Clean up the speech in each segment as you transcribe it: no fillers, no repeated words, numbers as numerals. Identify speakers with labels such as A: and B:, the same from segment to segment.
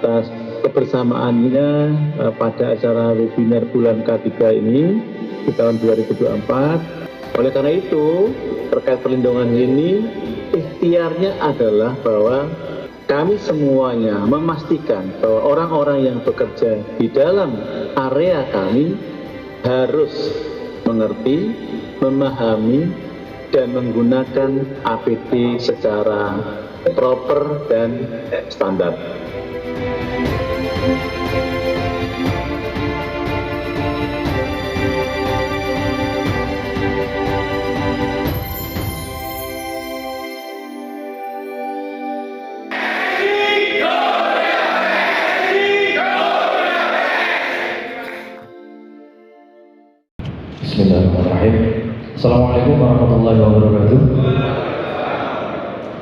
A: atas kebersamaannya pada acara webinar bulan K3 ini di tahun 2024. Oleh karena itu, terkait perlindungan ini, ikhtiarnya adalah bahwa kami semuanya memastikan bahwa orang-orang yang bekerja di dalam area kami harus mengerti, memahami, dan menggunakan APD secara proper dan standar.
B: Bismillahirrahmanirrahim. Assalamualaikum warahmatullahi wabarakatuh.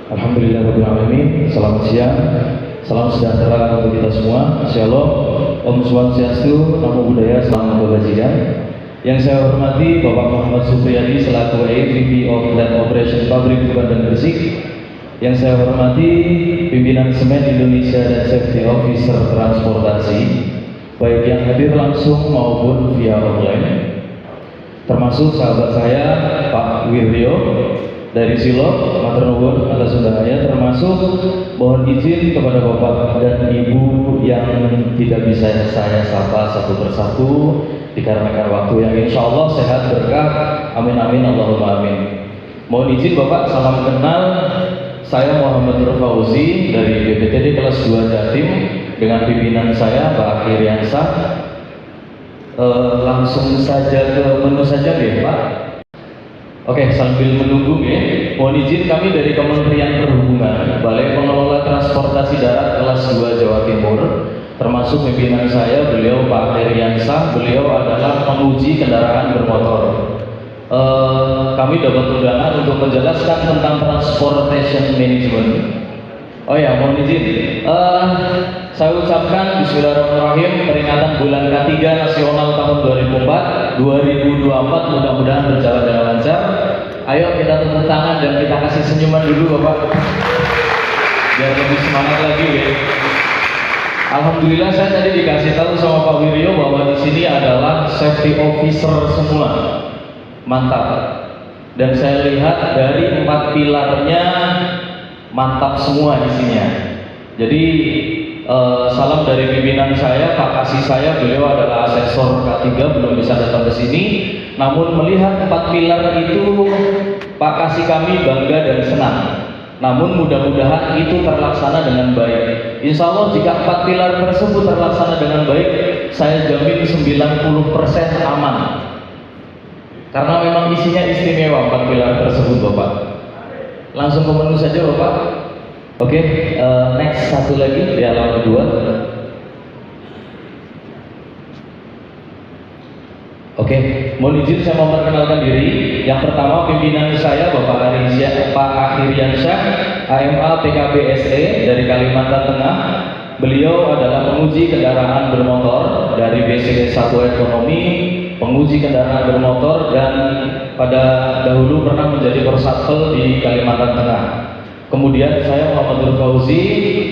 B: Alhamdulillahirabbil alamin. Selamat siang. Salam sejahtera untuk kita semua. Shalom. Om Swastiastu. Namo Buddhaya. Salam kebajikan. Yang saya hormati Bapak Muhammad Supriyadi selaku VP of Land Operation Pabrik Bandar Gresik. Yang saya hormati pimpinan Semen Indonesia dan Safety Officer Transportasi, baik yang hadir langsung maupun via online. Termasuk sahabat saya Pak Wiryo dari Silop, matur nuwun atas undangannya, termasuk mohon izin kepada Bapak dan Ibu yang tidak bisa saya sapa satu persatu dikarenakan waktu yang insya Allah sehat berkah, amin amin Allahumma amin. Mohon izin Bapak, salam kenal, saya Muhammad Nur Fauzi dari BPTD kelas 2 Jatim dengan pimpinan saya Pak Akhiriansah. Langsung saja ke menu saja ya Pak. Oke, sambil menunggu ya, mohon izin kami dari Kementerian Perhubungan, Balai Pengelola Transportasi Darat kelas 2 Jawa Timur, termasuk pimpinan saya, beliau Pak Heriansah, beliau adalah penguji kendaraan bermotor. Kami dapat undangan untuk menjelaskan tentang transportation management. Oh ya, mohon izin, saya ucapkan Bismillahirrahmanirrahim, peringatan bulan K3 Nasional tahun 2024 mudah-mudahan berjalan dengan lancar. Ayo kita tepuk tangan dan kita kasih senyuman dulu Bapak, biar lebih semangat lagi ya. Alhamdulillah saya tadi dikasih tahu sama Pak Wiryo bahwa di sini adalah safety officer semua, mantap. Dan saya lihat dari 4 pilarnya mantap semua isinya. Jadi salam dari pimpinan saya, Pak Kasih saya, beliau adalah asesor K3, belum bisa datang ke sini. Namun melihat 4 pilar itu, Pak Kasih kami bangga dan senang. Namun mudah-mudahan itu terlaksana dengan baik. Insya Allah jika 4 pilar tersebut terlaksana dengan baik, saya jamin 90% aman. Karena memang isinya istimewa 4 pilar tersebut Bapak. Langsung ke menu saja Bapak. Oke, next satu lagi di halaman 2. Oke, mohon izin saya memperkenalkan diri. Yang pertama pimpinan saya Bapak Akhiriansyah, AMA PKBSE dari Kalimantan Tengah. Beliau adalah penguji kendaraan bermotor dari BCD 1 Ekonomi, penguji kendaraan bermotor, dan pada dahulu pernah menjadi Korsatpel di Kalimantan Tengah. Kemudian saya Muhammad Nur Fauzi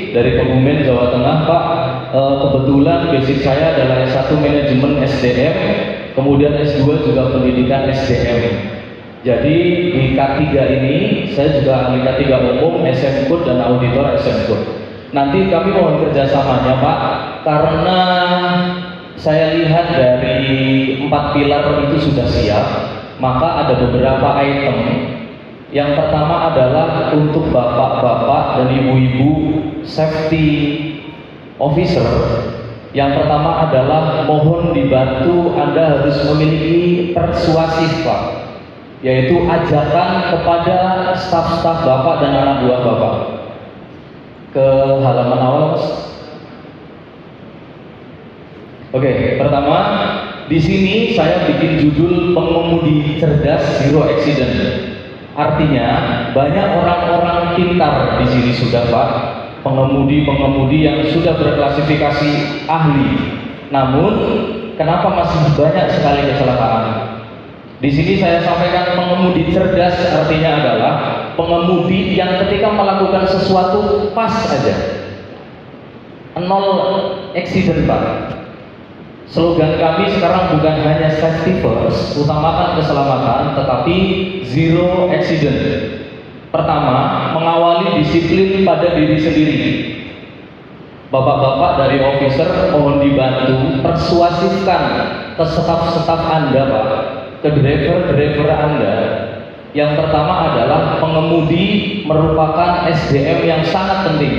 B: dari Kebumen, Jawa Tengah Pak. Kebetulan basic saya adalah S1 Manajemen SDM, kemudian S2 juga Pendidikan SDM. Jadi di K3 ini saya juga ahli K3 umum, SM Code dan auditor SM Code. Nanti kami mohon kerjasamanya Pak, karena saya lihat dari 4 pilar itu sudah siap, maka ada beberapa item. Yang pertama adalah untuk bapak-bapak dan ibu-ibu safety officer. Yang pertama adalah mohon dibantu, Anda harus memiliki persuasif Pak, yaitu ajakan kepada staf-staf bapak dan anak buah bapak. Ke halaman awal Mas. Oke, pertama di sini saya bikin judul pengemudi cerdas zero accident. Artinya banyak orang-orang pintar di sini sudah Pak, pengemudi-pengemudi yang sudah berklasifikasi ahli. Namun kenapa masih banyak sekali kecelakaan? Di sini saya sampaikan pengemudi cerdas artinya adalah pengemudi yang ketika melakukan sesuatu pas aja. nol accident Pak. Slogan kami sekarang bukan hanya safety first, utamakan keselamatan, tetapi zero accident. Pertama, mengawali disiplin pada diri sendiri. Bapak-bapak dari officer mohon dibantu persuasifkan ke staf-staf Anda Pak, ke driver-driver Anda. Yang pertama adalah pengemudi merupakan SDM yang sangat penting.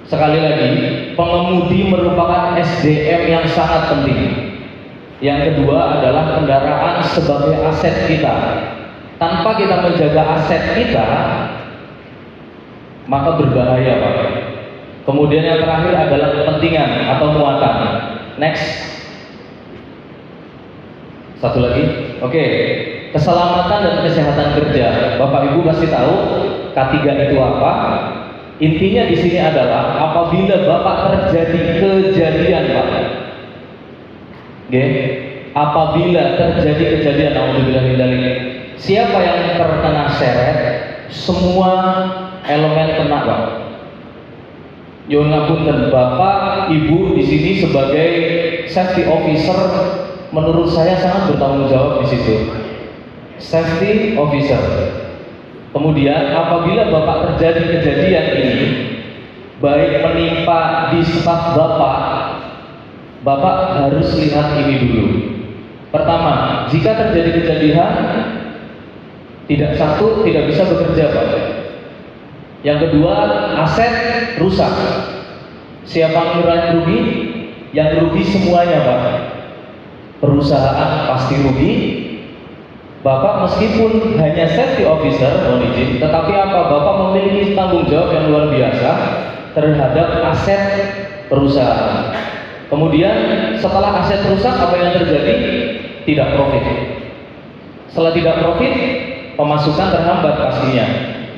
B: Sekali lagi, pengemudi merupakan SDM yang sangat penting. Yang kedua adalah kendaraan sebagai aset kita. Tanpa kita menjaga aset kita, maka berbahaya Pak. Kemudian yang terakhir adalah kepentingan atau muatan. Next. Satu lagi. Oke. Keselamatan dan kesehatan kerja. Bapak Ibu pasti tahu K3 itu apa? Intinya di sini adalah apabila Bapak terjadi kejadian Pak. Oke. Apabila terjadi kejadian, alhamdulillah, siapa yang terkena seret, semua elemen kena Pak. Yon ngapunten, Bapak, Ibu di sini sebagai safety officer, menurut saya sangat bertanggung jawab di situ. Safety officer. Kemudian apabila Bapak terjadi kejadian ini, baik menimpa di staf Bapak harus lihat ini dulu. Pertama, jika terjadi kejadian, tidak bisa bekerja Pak. Yang kedua, aset rusak. Siapa yang rugi? Yang rugi semuanya Pak. Perusahaan pasti rugi. Bapak meskipun hanya safety officer, mohon izin, tetapi apa? Bapak memiliki tanggung jawab yang luar biasa terhadap aset perusahaan. Kemudian setelah aset rusak, apa yang terjadi? Tidak profit. Setelah tidak profit, pemasukan terhambat pastinya,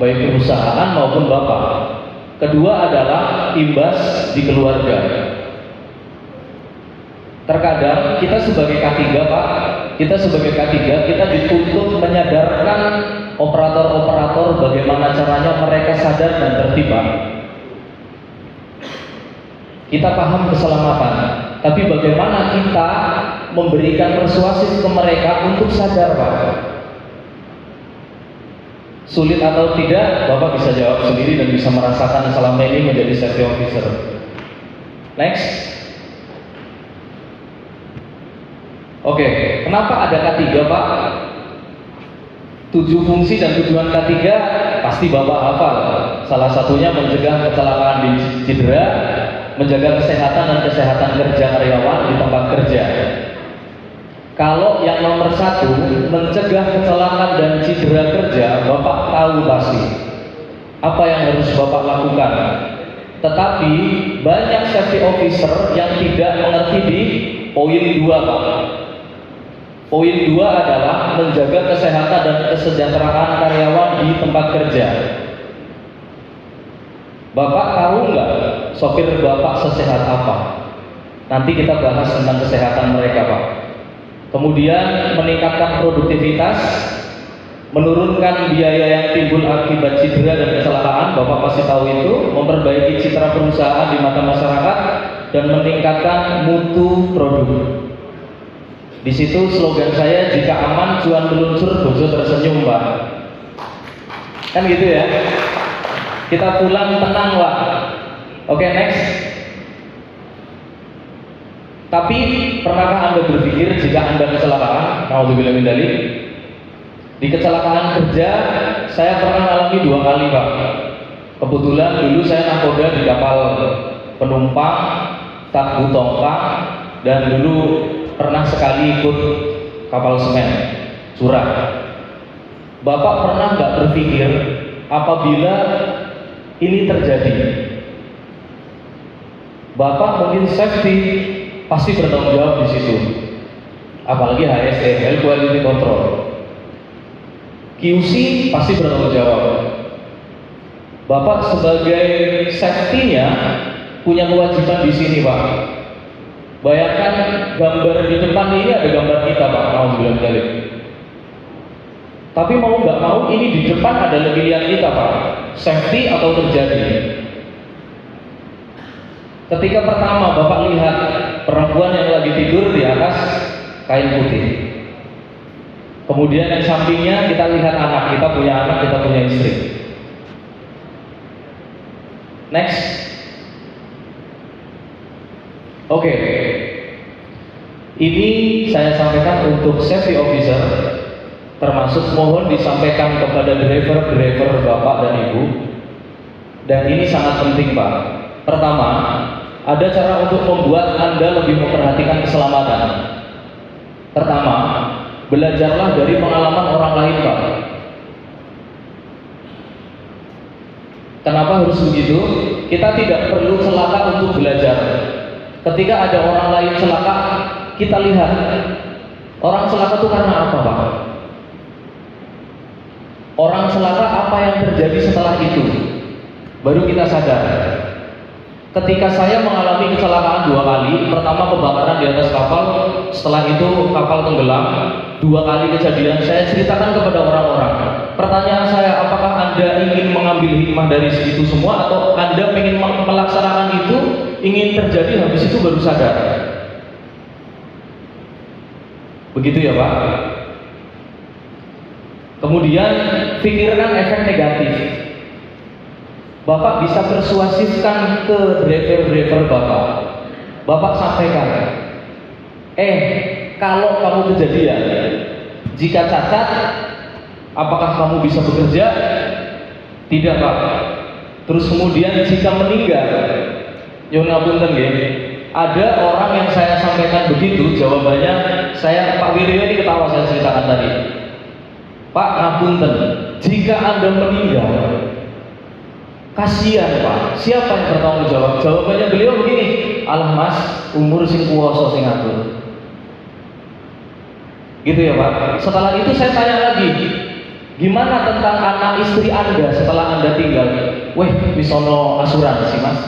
B: baik perusahaan maupun Bapak. Kedua adalah imbas di keluarga. Terkadang kita sebagai K3 Pak, kita dituntut menyadarkan operator-operator bagaimana caranya mereka sadar dan tertib Pak. Kita paham keselamatan, tapi bagaimana kita memberikan persuasif ke mereka untuk sadar Pak. Sulit atau tidak, Bapak bisa jawab sendiri dan bisa merasakan selama ini menjadi safety officer. Next. Oke, kenapa ada K3 Pak? 7 fungsi dan tujuan K3 pasti Bapak hafal. Salah satunya mencegah kecelakaan di cedera, menjaga kesehatan dan kesehatan kerja karyawan di tempat kerja. Kalau yang nomor 1, mencegah kecelakaan dan cedera kerja, Bapak tahu pasti apa yang harus Bapak lakukan. Tetapi banyak safety officer yang tidak mengerti di poin 2 Pak. Poin 2 adalah menjaga kesehatan dan kesejahteraan karyawan di tempat kerja. Bapak tahu nggak sopir Bapak sesehat apa? Nanti kita bahas tentang kesehatan mereka Pak. Kemudian meningkatkan produktivitas, menurunkan biaya yang timbul akibat cedera dan kecelakaan, Bapak pasti tahu itu, memperbaiki citra perusahaan di mata masyarakat, dan meningkatkan mutu produk. Di situ slogan saya, jika aman cuan meluncur, bojo tersenyum Pak. Kan gitu ya. Kita pulang tenang Pak. Oke, next. Tapi pernahkah Anda berpikir jika Anda kecelakaan, naudzubillah min dzalik, di kecelakaan kerja saya pernah alami 2 kali Pak. Kebetulan dulu saya nakoda di kapal penumpang Tabu Tongkang, dan dulu pernah sekali ikut kapal semen curah. Bapak pernah nggak berpikir apabila ini terjadi, Bapak mungkin safety pasti bertanggung jawab di situ, apalagi HSE, Health Quality Control, QC pasti bertanggung jawab. Bapak sebagai safety-nya punya kewajiban di sini Pak. Bayangkan gambar di depan ini ada gambar kita Pak, alhamdulillah balik. Tapi mau nggak mau ini di depan ada pilihan kita Pak, safety atau terjadi. Ketika pertama Bapak lihat perempuan yang lagi tidur di atas kain putih. Kemudian yang sampingnya kita lihat anak, kita punya anak, kita punya istri. Next. Oke. Ini saya sampaikan untuk safety officer, termasuk mohon disampaikan kepada driver Bapak dan Ibu. Dan ini sangat penting, Pak. Pertama, ada cara untuk membuat Anda lebih memperhatikan keselamatan. Pertama, belajarlah dari pengalaman orang lain, Pak. Kenapa harus begitu? Kita tidak perlu celaka untuk belajar. Ketika ada orang lain celaka, kita lihat orang celaka itu karena apa, Pak? Orang celaka apa yang terjadi setelah itu? Baru kita sadar. Ketika saya mengalami kecelakaan 2 kali, pertama kebakaran di atas kapal, setelah itu kapal tenggelam, 2 kali kejadian, saya ceritakan kepada orang-orang. Pertanyaan saya, apakah Anda ingin mengambil hikmah dari situ semua, atau Anda ingin melaksanakan itu, ingin terjadi, habis itu baru sadar? Begitu ya, Pak? Kemudian, pikirkan efek negatif. Bapak bisa persuasifkan ke driver Bapak. Bapak sampaikan, kalau kamu kejadian, jika cacat, apakah kamu bisa bekerja? Tidak, Pak. Terus kemudian jika meninggal, yo ngapunten nggih. Ada orang yang saya sampaikan begitu, jawabannya Pak Wiryo ini ketawa saya ceritakan tadi. Pak, ngapunten, jika Anda meninggal, kasihan, Pak. Siapa yang bertanggung jawab? Jawabannya beliau begini, alah Mas, umur sing kuwasa sing ngatur. Gitu ya, Pak. Setelah itu saya tanya lagi, gimana tentang anak istri Anda setelah Anda tinggal? Weh, bisono asuransi, Mas.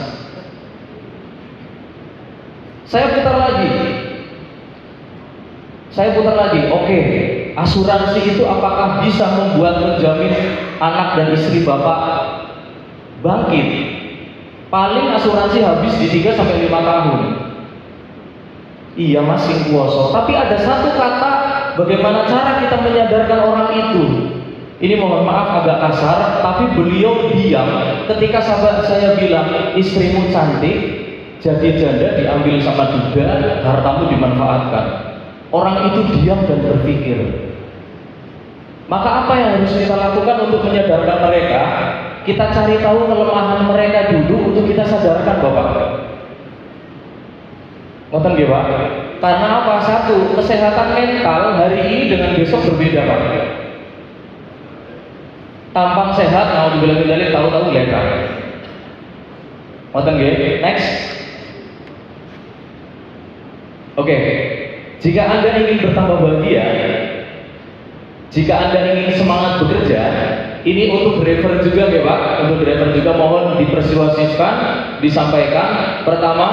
B: Saya putar lagi. Oke, asuransi itu apakah bisa membuat menjamin anak dan istri Bapak bangkit? Paling asuransi habis di 3-5 tahun. Iya, Mas, sing kuoso. Tapi ada satu kata, bagaimana cara kita menyadarkan orang itu. Ini mohon maaf agak kasar, tapi beliau diam ketika sahabat saya bilang, istrimu cantik, jadi janda diambil sama duda, hartamu dimanfaatkan. Orang itu diam dan berpikir. Maka apa yang harus kita lakukan untuk menyadarkan mereka? Kita cari tahu kelemahan mereka dulu untuk kita sadarkan, Bapak. Ngoten nggih, Pak? Karena apa? Satu, kesehatan mental hari ini dengan besok berbeda, Pak. Tampang sehat, mau dibilang tahu-tahu lebar. Ngoten nggih? Next. Oke. Jika Anda ingin bertambah bahagia, jika Anda ingin semangat bekerja, ini untuk driver juga ya, Pak. Untuk driver juga mohon dipersuasifkan, disampaikan. Pertama,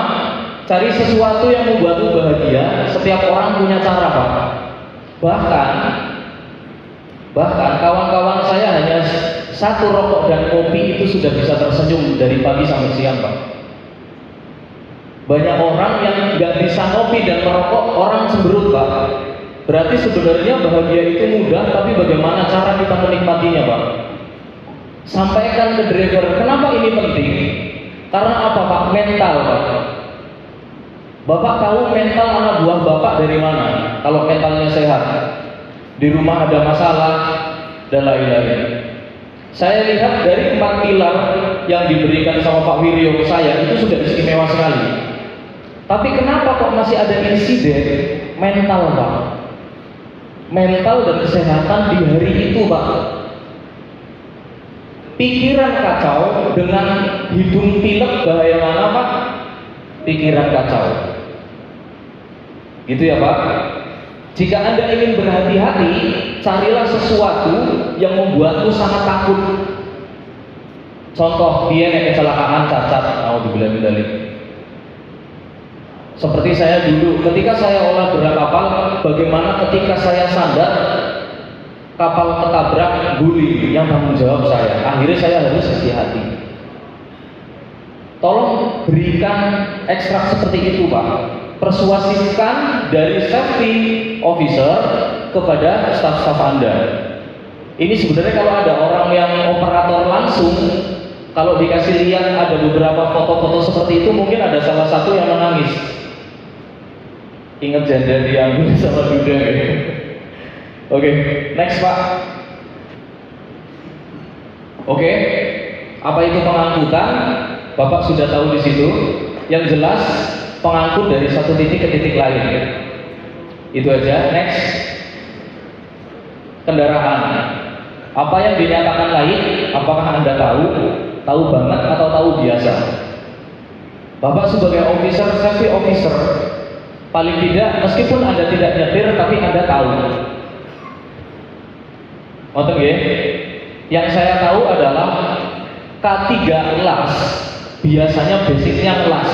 B: cari sesuatu yang membuatmu bahagia. Setiap orang punya cara, Pak. Bahkan kawan-kawan saya hanya 1 rokok dan kopi itu sudah bisa tersenyum dari pagi sampai siang, Pak. Banyak orang yang nggak bisa ngopi dan merokok, orang cemberut, Pak. Berarti sebenarnya bahagia itu mudah, tapi bagaimana cara kita menikmatinya, Pak? Sampaikan ke driver. Kenapa ini penting? Karena apa, Pak? Mental, Pak. Bapak tahu mental anak buah Bapak dari mana? Kalau mentalnya sehat, di rumah ada masalah dan lain-lain. Saya lihat dari 4 pilar yang diberikan sama Pak Wiryo ke saya itu sudah istimewa sekali. Tapi kenapa kok masih ada insiden mental, Pak? Mental dan kesehatan di hari itu, Pak. Pikiran kacau dengan hidung pilek, bahaya mana, Pak? Pikiran kacau. Gitu ya, Pak. Jika Anda ingin berhati-hati, carilah sesuatu yang membuatmu sangat takut. Contoh, dia yang kecelakaan cacat, mau dibilang-bilang. Seperti saya dulu, ketika saya olah berat kapal, bagaimana ketika saya sandar, kapal ketabrak, guling, yang tanggung jawab saya. Akhirnya saya harus hati-hati. Tolong berikan ekstrak seperti itu Pak. Persuasifkan dari safety officer kepada staf-staf Anda. Ini sebenarnya kalau ada orang yang operator langsung, kalau dikasih lihat ada beberapa foto-foto seperti itu, mungkin ada salah satu yang menangis. Ingat janda diambil sama duda ya. Oke, next Pak. Oke, apa itu pengangkutan? Bapak sudah tahu di situ. Yang jelas pengangkut dari satu titik ke titik lain. Itu aja. Next, kendaraan. Apa yang dinyatakan lain? Apakah Anda tahu? Tahu banget atau tahu biasa? Bapak sebagai officer, safety officer, paling tidak meskipun Anda tidak nyetir tapi Anda tahu. Ngoten nggih? Yang saya tahu adalah K3 las biasanya basicnya las.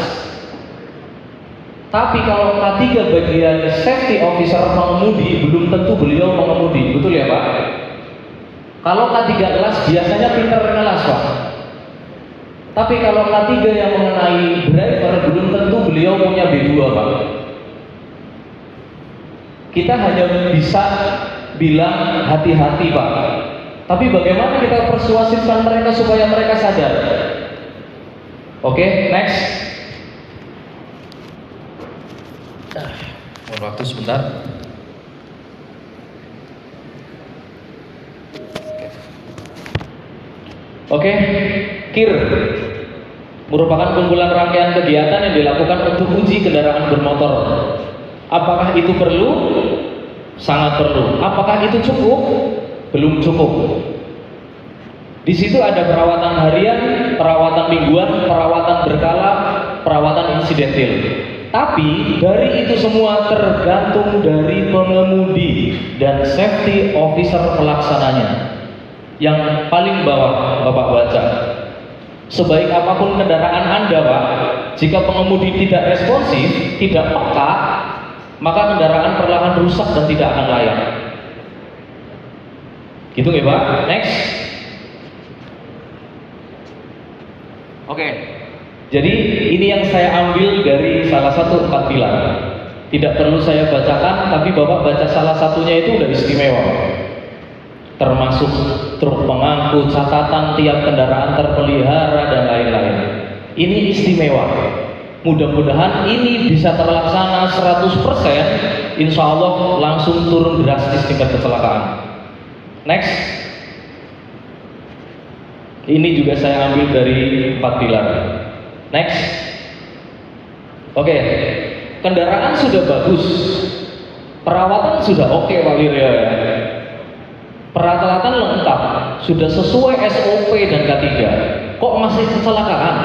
B: Tapi kalau K3 bagian safety officer mengemudi, belum tentu beliau mengemudi, betul ya Pak? Kalau K3 las biasanya pinter ngelas Pak. Tapi kalau K3 yang mengenai driver, belum tentu beliau punya B2 Pak. Kita hanya bisa bilang hati-hati Pak. Tapi bagaimana kita persuasifkan mereka supaya mereka sadar? Oke, next. Mohon waktu sebentar. Oke, KIR merupakan kumpulan rangkaian kegiatan yang dilakukan untuk uji kendaraan bermotor. Apakah itu perlu? Sangat perlu. Apakah itu cukup? Belum cukup. Di situ ada perawatan harian, perawatan mingguan, perawatan berkala, perawatan insidentil. Tapi dari itu semua tergantung dari pengemudi dan safety officer pelaksananya. Yang paling bawah Bapak baca. Sebaik apapun kendaraan Anda Pak, jika pengemudi tidak responsif, tidak peka, maka kendaraan perlahan rusak dan tidak akan layak. Gitu nggak Pak? Next. Oke. Jadi ini yang saya ambil dari salah satu 4 pilar. Tidak perlu saya bacakan, tapi Bapak baca salah satunya itu udah istimewa. Termasuk truk pengangkut, catatan tiap kendaraan terpelihara dan lain-lain. Ini istimewa. Mudah-mudahan ini bisa terlaksana 100%. Insya Allah langsung turun drastis tingkat kecelakaan. Next. Ini juga saya ambil dari 4 pilar. Next. Oke. Kendaraan sudah bagus. Perawatan sudah oke Pak Wirya. Peralatan lengkap, sudah sesuai SOP dan K3. Kok masih kecelakaan?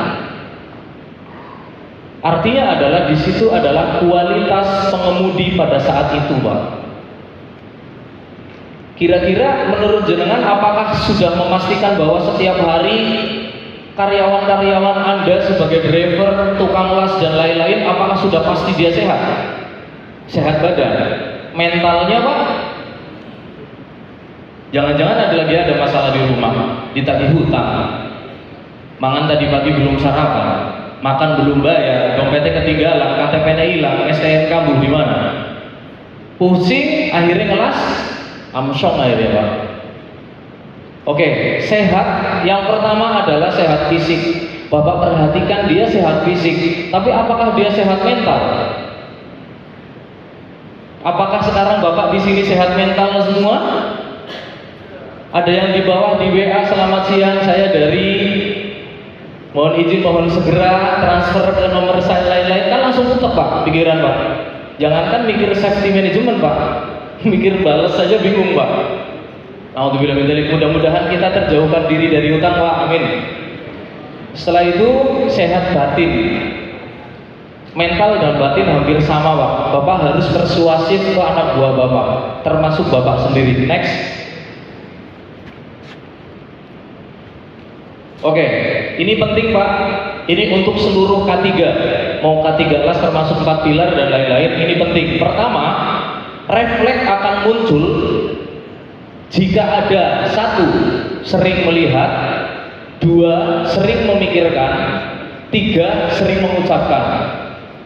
B: Artinya adalah di situ adalah kualitas pengemudi pada saat itu, Pak. Kira-kira menurut jenengan apakah sudah memastikan bahwa setiap hari karyawan-karyawan Anda sebagai driver, tukang las dan lain-lain, apakah sudah pasti dia sehat? Sehat badan. Mentalnya Pak, jangan-jangan ada masalah di rumah, ditagih hutang, mangan tadi pagi belum sarapan, makan belum bayar, dompetnya ketinggalan, KTP-nya hilang, STNK kambuh di mana? Pusing, akhirnya ngelas, amsyong akhirnya Pak. Oke, sehat. Yang pertama adalah sehat fisik. Bapak perhatikan dia sehat fisik, tapi apakah dia sehat mental? Apakah sekarang Bapak di sini sehat mental semua? Ada yang di bawah di WA, selamat siang, saya dari, mohon izin, mohon segera transfer ke nomor saya lain-lain, kan langsung tutup Pak pikiran Pak. Jangankan mikir safety management Pak, mikir balas saja bingung Pak. Alhamdulillah, mudah-mudahan kita terjauhkan diri dari hutang Pak, amin. Setelah itu sehat batin. Mental dan batin hampir sama Pak. Bapak harus persuasif ke anak buah Bapak, termasuk Bapak sendiri. Next. Oke, ini penting Pak. Ini untuk seluruh K3, mau K3 kelas termasuk 4 pilar dan lain-lain. Ini penting. Pertama, refleks akan muncul jika ada 1, sering melihat, 2, sering memikirkan, 3 sering mengucapkan.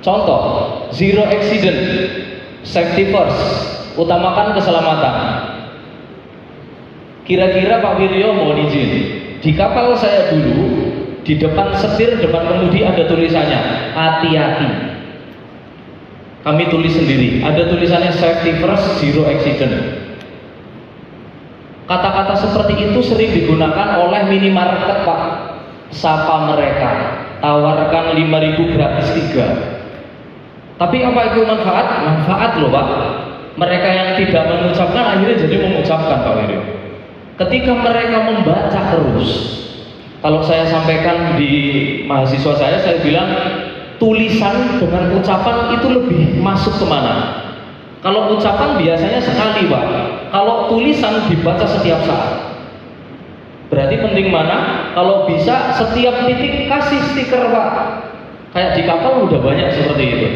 B: Contoh, zero accident, safety first, utamakan keselamatan. Kira-kira Pak Wiryo mohon izin, di kapal saya dulu, di depan setir, depan kemudi ada tulisannya, hati-hati. Kami tulis sendiri, ada tulisannya safety first, zero accident. Kata-kata seperti itu sering digunakan oleh minimarket, Pak. Sapa mereka, tawarkan 5.000 gratis 3. Tapi apa itu manfaat? Manfaat loh, Pak. Mereka yang tidak mengucapkan akhirnya jadi mengucapkan, Pak Wiryo. Ketika mereka membaca terus, kalau saya sampaikan di mahasiswa saya bilang tulisan dengan ucapan itu lebih masuk kemana? Kalau ucapan biasanya sekali, Pak. Kalau tulisan dibaca setiap saat. Berarti penting mana? Kalau bisa setiap titik kasih stiker, Pak. Kayak di kapal udah banyak seperti itu.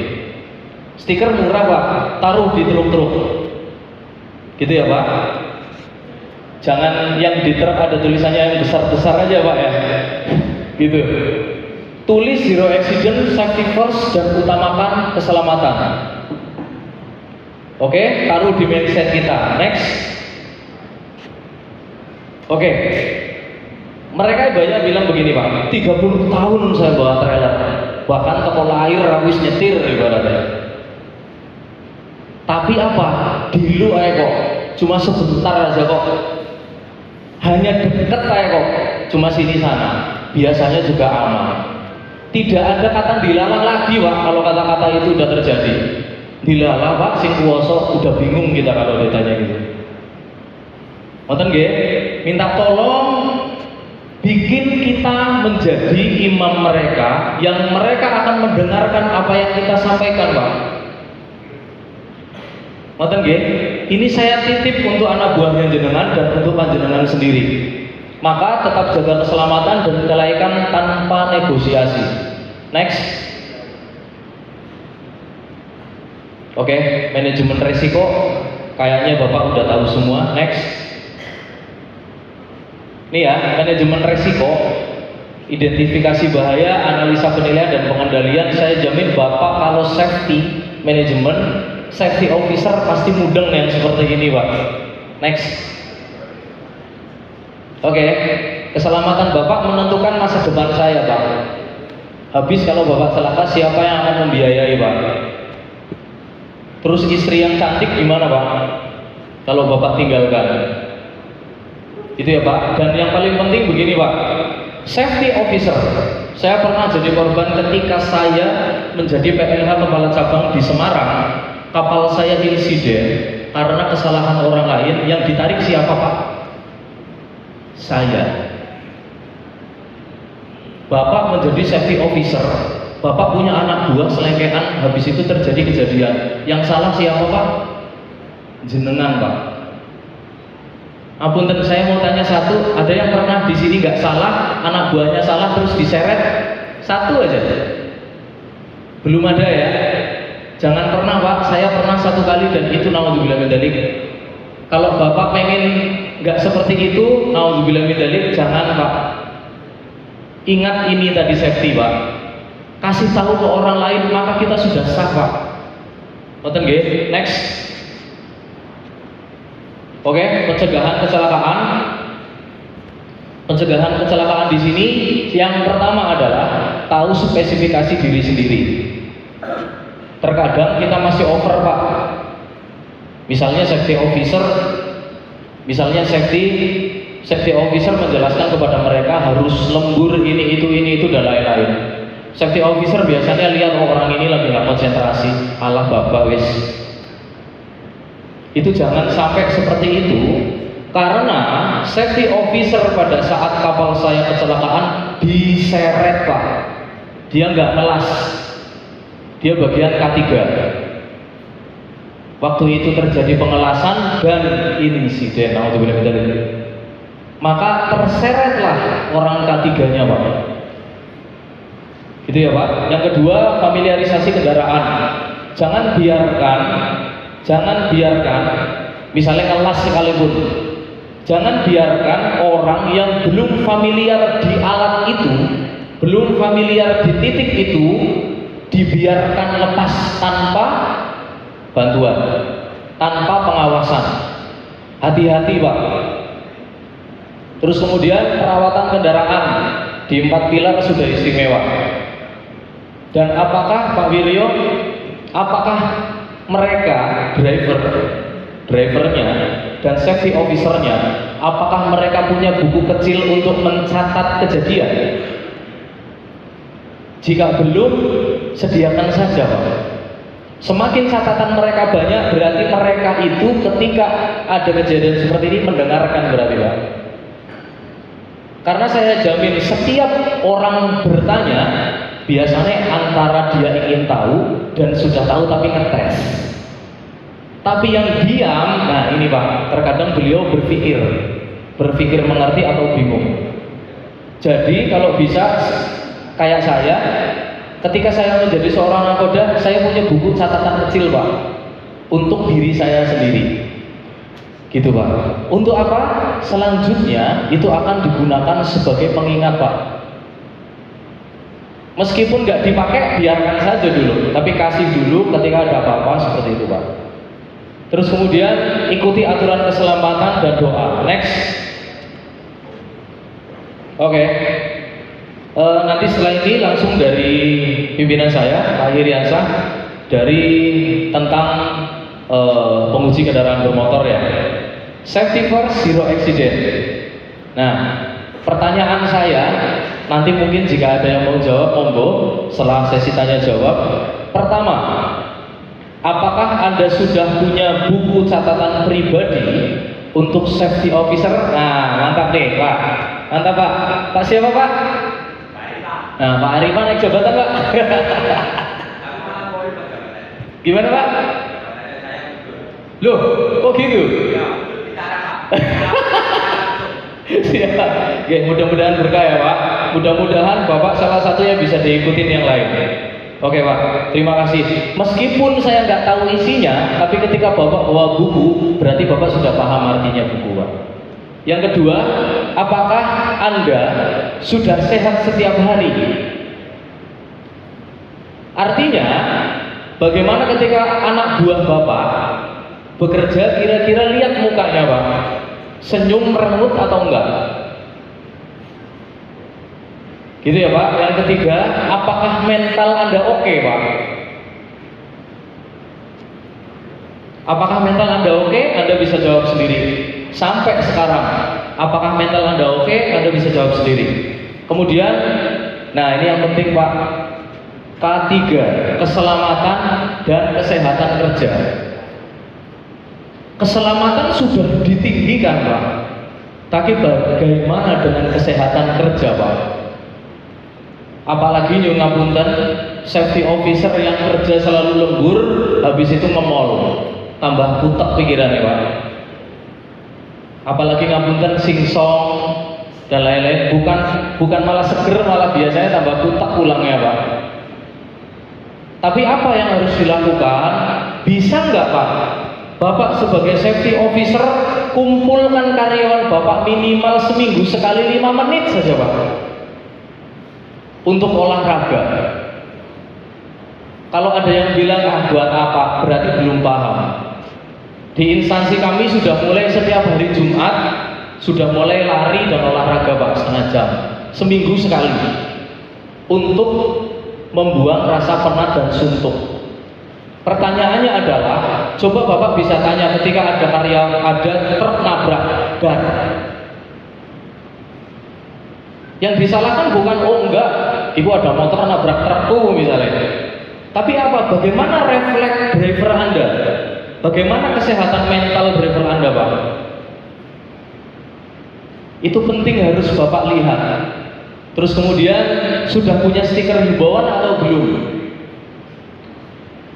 B: Stiker murah, Pak. Taruh di truk-truk. Gitu ya, Pak. Jangan yang di truk ada tulisannya yang besar-besar aja, Pak ya. Gitu. Tulis zero accident, safety first, dan utamakan keselamatan. Oke, taruh di mindset kita. Next. Oke. Mereka banyak bilang begini, Pak. 30 tahun saya bawa trailer. Bahkan toko air rawis nyetir ibaratnya. Tapi apa? Dulu aja kok. Cuma sebentar aja kok. Hanya deket aja kok. Cuma sini sana. Biasanya juga aman. Tidak ada kata dilarang lagi, Pak, kalau kata-kata itu udah terjadi. Dilalah, Pak, sing kuwoso, udah bingung kita kalau ditanya gitu. Ngoten nggih, minta tolong bikin kita menjadi imam mereka yang mereka akan mendengarkan apa yang kita sampaikan, Pak. Ngoten nggih, ini saya titip untuk anak buahnya jenengan dan untuk panjenengan sendiri. Maka tetap jaga keselamatan dan kelaikan tanpa negosiasi. Next. Oke, manajemen risiko kayaknya Bapak udah tahu semua. Next. Ini ya, manajemen risiko, identifikasi bahaya, analisa penilaian dan pengendalian. Saya jamin Bapak kalau safety manajemen, safety officer pasti mudeng yang seperti ini, Pak. Next. Oke, keselamatan Bapak menentukan masa depan saya, Pak. Habis kalau Bapak celaka, siapa yang akan membiayai, Pak? Terus istri yang cantik gimana, Pak? Kalau Bapak tinggalkan. Itu ya, Pak. Dan yang paling penting begini, Pak. Safety officer. Saya pernah jadi korban ketika saya menjadi PLH Kepala Cabang di Semarang. Kapal saya insiden karena kesalahan orang lain. Yang ditarik siapa, Pak? Saya. Bapak menjadi safety officer, Bapak punya anak buah selengkean, habis itu terjadi kejadian. Yang salah siapa, Pak? Jenengan, Pak. Apunten, saya mau tanya satu, ada yang pernah di sini nggak salah, anak buahnya salah terus diseret? Satu aja. Belum ada ya? Jangan pernah, Pak. Saya pernah satu kali dan itu naudzubillah min dzalik. Kalau Bapak pengen nggak seperti itu, naudzubillah min dzalik, jangan, Pak. Ingat ini tadi safety, Pak. Kasih tahu ke orang lain maka kita sudah sah, Pak. Ngoten nggih. Next. Oke, pencegahan kecelakaan. Pencegahan kecelakaan di sini yang pertama adalah tahu spesifikasi diri sendiri. Terkadang kita masih over, Pak. Misalnya safety officer, safety officer menjelaskan kepada mereka harus lembur ini itu dan lain-lain. Safety officer biasanya lihat orang ini lagi nggak konsentrasi, alah bapak wis. Itu jangan sampai seperti itu, karena safety officer pada saat kapal saya kecelakaan diseret, Pak. Dia nggak ngelas, dia bagian K3. Waktu itu terjadi pengelasan dan insiden, maka terseretlah orang K3-nya, Pak. Gitu ya, Pak. Yang kedua, familiarisasi kendaraan. Jangan biarkan misalnya kelas sekalipun, jangan biarkan orang yang belum familiar di alat itu belum familiar di titik itu, dibiarkan lepas tanpa bantuan, tanpa pengawasan. Hati-hati Pak. Terus kemudian perawatan kendaraan di 4 pilar sudah istimewa. Dan apakah Pak Wiryo, apakah mereka drivernya dan safety officernya, apakah mereka punya buku kecil untuk mencatat kejadian? Jika belum, sediakan saja Pak. Semakin catatan mereka banyak, berarti mereka itu ketika ada kejadian seperti ini mendengarkan berarti Pak. Karena saya jamin setiap orang bertanya, biasanya antara dia ingin tahu dan sudah tahu tapi ngetes. Tapi yang diam, nah ini Pak, terkadang beliau berpikir mengerti atau bingung. Jadi kalau bisa kayak saya, ketika saya menjadi seorang nakoda, saya punya buku catatan kecil Pak, untuk diri saya sendiri, gitu Pak. Untuk apa? Selanjutnya itu akan digunakan sebagai pengingat Pak. Meskipun nggak dipakai, biarkan saja dulu, tapi kasih dulu ketika ada apa-apa seperti itu Pak. Terus kemudian ikuti aturan keselamatan dan doa. Next. Oke. Nanti setelah ini langsung dari pimpinan saya, Pak Hiriansyah, dari tentang penguji kendaraan bermotor ya. Safety first, zero accident. Nah, pertanyaan saya, nanti mungkin jika ada yang mau jawab, monggo setelah sesi tanya jawab. Pertama, apakah Anda sudah punya buku catatan pribadi untuk safety officer? Nah, mantap nih Pak. Mantap Pak. Pak siapa Pak? Nah, Pak Arifan naik jabatan Pak. Gimana Pak? Loh, kok gitu? Siap. Oke, mudah-mudahan berkah ya Pak. Mudah-mudahan Bapak salah satunya bisa diikutin yang lain. Oke Pak, terima kasih. Meskipun saya nggak tahu isinya, tapi ketika Bapak bawa buku, berarti Bapak sudah paham artinya buku Pak. Yang kedua, apakah Anda sudah sehat setiap hari? Artinya, bagaimana ketika anak buah Bapak bekerja, kira-kira lihat mukanya Pak, senyum merengut atau enggak? Gitu ya Pak. Yang ketiga, apakah mental Anda oke Pak? Apakah mental Anda oke? Anda bisa jawab sendiri. Sampai sekarang, apakah mental Anda oke? Anda bisa jawab sendiri. Kemudian, nah ini yang penting Pak, K3, keselamatan dan kesehatan kerja. Keselamatan sudah ditinggikan Pak, tapi bagaimana dengan kesehatan kerja Pak? Apalagi nyungapunten safety officer yang kerja selalu lembur, habis itu ngemol, tambah putek pikirannya Pak. Apalagi ngapunten singsong dan lain-lain, bukan malah seger, malah biasanya tambah putek pulangnya Pak. Tapi apa yang harus dilakukan? Bisa nggak Pak, Bapak sebagai safety officer kumpulkan karyawan Bapak minimal seminggu sekali 5 menit saja Pak untuk olahraga. Kalau ada yang bilang buat apa, berarti belum paham. Di instansi kami sudah mulai setiap hari Jumat sudah mulai lari dan olahraga Pak, setengah jam seminggu sekali, untuk membuang rasa penat dan suntuk. Pertanyaannya adalah, coba Bapak bisa tanya ketika ada truk nabrak dan yang disalahkan bukan enggak, ibu ada motor nabrak truk misalnya. Tapi apa? Bagaimana refleks driver Anda? Bagaimana kesehatan mental driver Anda Pak? Itu penting, harus Bapak lihat. Terus kemudian, sudah punya stiker himbauan atau belum?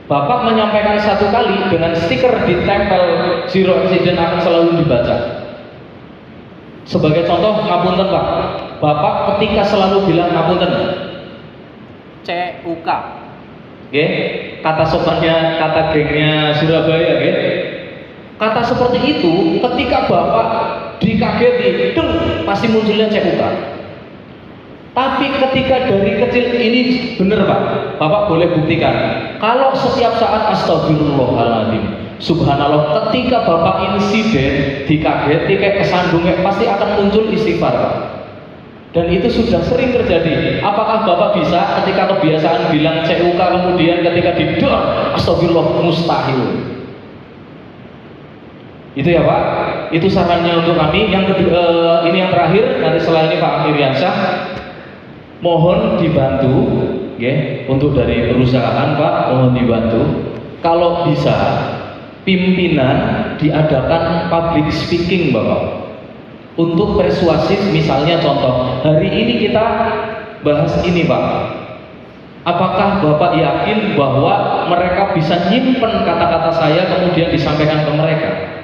B: Bapak menyampaikan satu kali dengan stiker ditempel zero accident akan selalu dibaca. Sebagai contoh, ngapunten Pak, Bapak ketika selalu bilang ngapunten, CUK, okay? Kata sopannya, kata gengnya Surabaya, okay? Kata seperti itu, ketika Bapak dikageti, pasti munculnya CUK. Tapi ketika dari kecil ini benar Pak, Bapak boleh buktikan. Kalau setiap saat astagfirullahaladzim, subhanallah, ketika Bapak insiden, dikageti kayak kesandungnya, pasti akan muncul istighfar Pak. Dan itu sudah sering terjadi. Apakah Bapak bisa ketika kebiasaan bilang CUK kemudian ketika didor astagfirullah? Mustahil. Itu ya Pak, itu sarannya untuk kami. Yang kedua, ini yang terakhir, nanti setelah ini Pak Akhiriansyah, mohon dibantu, ya, untuk dari perusahaan Pak, mohon dibantu. Kalau bisa, pimpinan diadakan public speaking Bapak, untuk persuasif. Misalnya contoh, hari ini kita bahas ini Pak. Apakah Bapak yakin bahwa mereka bisa nyimpen kata-kata saya kemudian disampaikan ke mereka?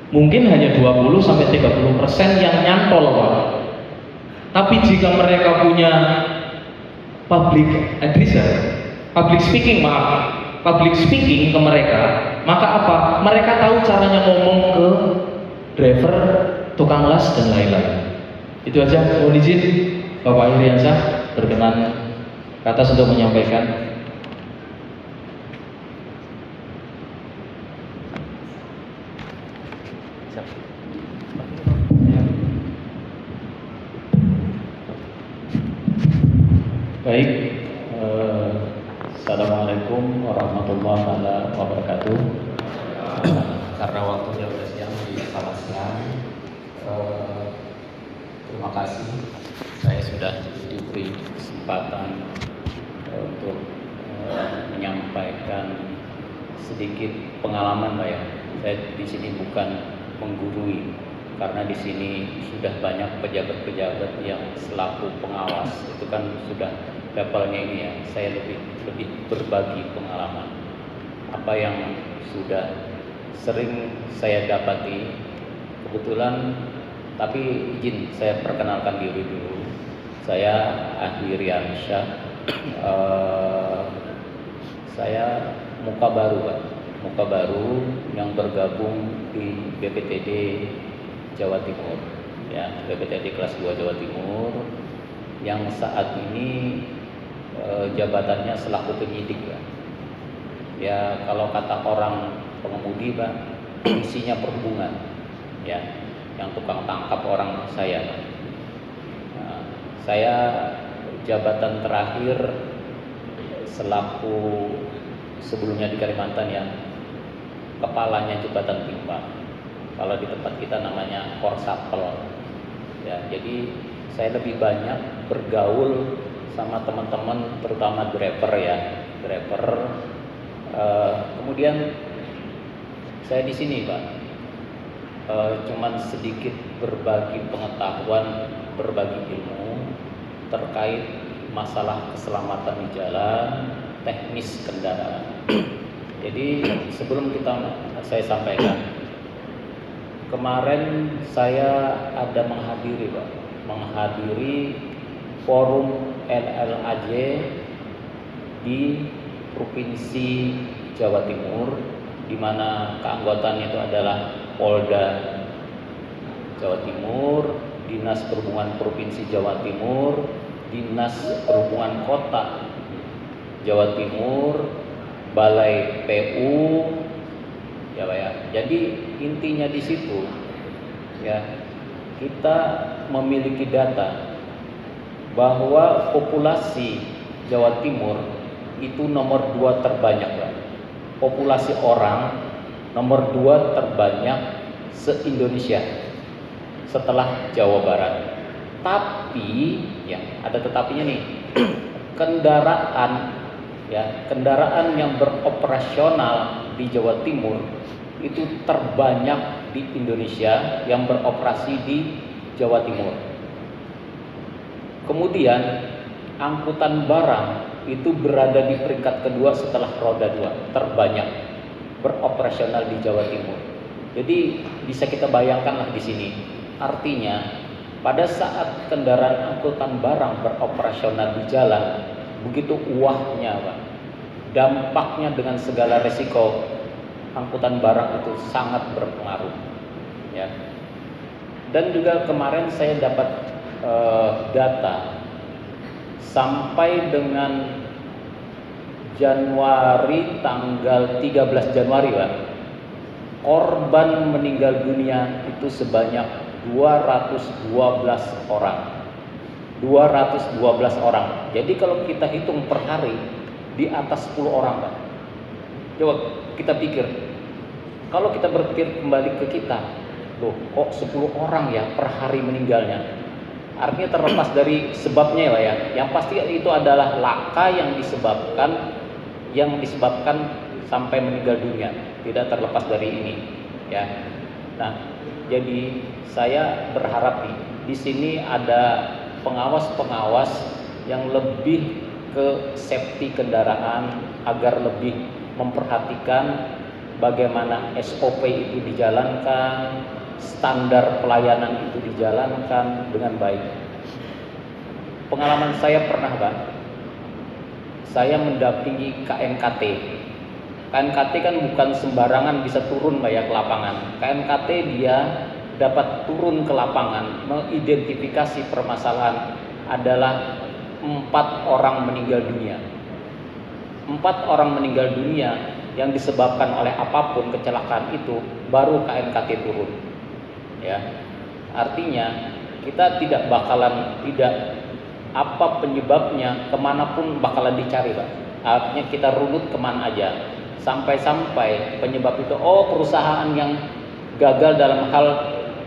B: Mungkin hanya 20-30% yang nyantol Pak. Tapi jika mereka punya public speaking ke mereka, maka apa? Mereka tahu caranya ngomong ke driver, tukang las dan lain-lain. Itu aja. Mohon izin Bapak Akhiriansyah berkenan ke atas untuk menyampaikan.
C: Baik, Assalamualaikum warahmatullahi wabarakatuh. Karena waktunya sudah siang, selamat siang. Terima kasih, saya sudah diberi kesempatan untuk menyampaikan sedikit pengalaman, Pak ya. Saya di sini bukan menggurui, karena di sini sudah banyak pejabat-pejabat yang selaku pengawas, itu kan sudah levelnya ini ya. Saya lebih berbagi pengalaman apa yang sudah sering saya dapati. Kebetulan, tapi izin saya perkenalkan diri dulu. Saya Akhiriansyah. Saya muka baru Pak, muka baru yang bergabung di BPTD Jawa Timur ya, BPTD kelas 2 Jawa Timur, yang saat ini jabatannya selaku penyidik ya. Ya kalau kata orang pengemudi Pak, isinya perhubungan ya, yang tukang tangkap orang saya. Nah, saya jabatan terakhir selaku sebelumnya di Kalimantan ya, kepalanya jembatan timbang. Kalau di tempat kita namanya Korsapel ya. Jadi saya lebih banyak bergaul sama teman-teman, terutama driver ya, driver. Kemudian saya di sini Pak, cuman sedikit berbagi pengetahuan, berbagi ilmu terkait masalah keselamatan di jalan, teknis kendaraan. Jadi sebelum saya sampaikan, kemarin saya ada menghadiri Pak, forum LLAJ di Provinsi Jawa Timur, di mana keanggotaannya itu adalah Polda Jawa Timur, Dinas Perhubungan Provinsi Jawa Timur, Dinas Perhubungan Kota Jawa Timur, Balai PU ya Pak ya. Jadi intinya di situ ya, kita memiliki data bahwa populasi Jawa Timur itu nomor 2 terbanyak Pak. Populasi orang nomor 2 terbanyak se-Indonesia setelah Jawa Barat. Tapi ya, ada tetapinya nih. Kendaraan yang beroperasional di Jawa Timur itu terbanyak di Indonesia yang beroperasi di Jawa Timur. Kemudian angkutan barang itu berada di peringkat kedua setelah roda 2, terbanyak beroperasional di Jawa Timur. Jadi bisa kita bayangkanlah di sini. Artinya pada saat kendaraan angkutan barang beroperasional di jalan, begitu uahnya Pak, dampaknya dengan segala resiko, angkutan barang itu sangat berpengaruh ya. Dan juga kemarin saya dapat data sampai dengan Januari, tanggal 13 Januari Pak, korban meninggal dunia itu sebanyak 212 orang. 212 orang. Jadi kalau kita hitung per hari di atas 10 orang Pak. Coba kita pikir, kalau kita berpikir kembali ke kita, loh kok 10 orang ya per hari meninggalnya. Artinya terlepas dari sebabnya ya Pak ya. Yang pasti itu adalah laka yang disebabkan sampai meninggal dunia. Tidak terlepas dari ini ya. Nah, jadi saya berharap di sini ada pengawas-pengawas yang lebih ke safety kendaraan agar lebih memperhatikan bagaimana SOP itu dijalankan, standar pelayanan itu dijalankan dengan baik. Pengalaman saya pernah Pak, saya mendampingi KNKT. KNKT kan bukan sembarangan bisa turun Pak ya ke lapangan. KNKT dia dapat turun ke lapangan mengidentifikasi permasalahan adalah 4 orang meninggal dunia. 4 orang meninggal dunia yang disebabkan oleh apapun kecelakaan itu baru KNKT turun. Ya, artinya kita tidak apa penyebabnya kemanapun bakalan dicari Pak. Artinya kita runut kemana aja sampai penyebab itu perusahaan yang gagal dalam hal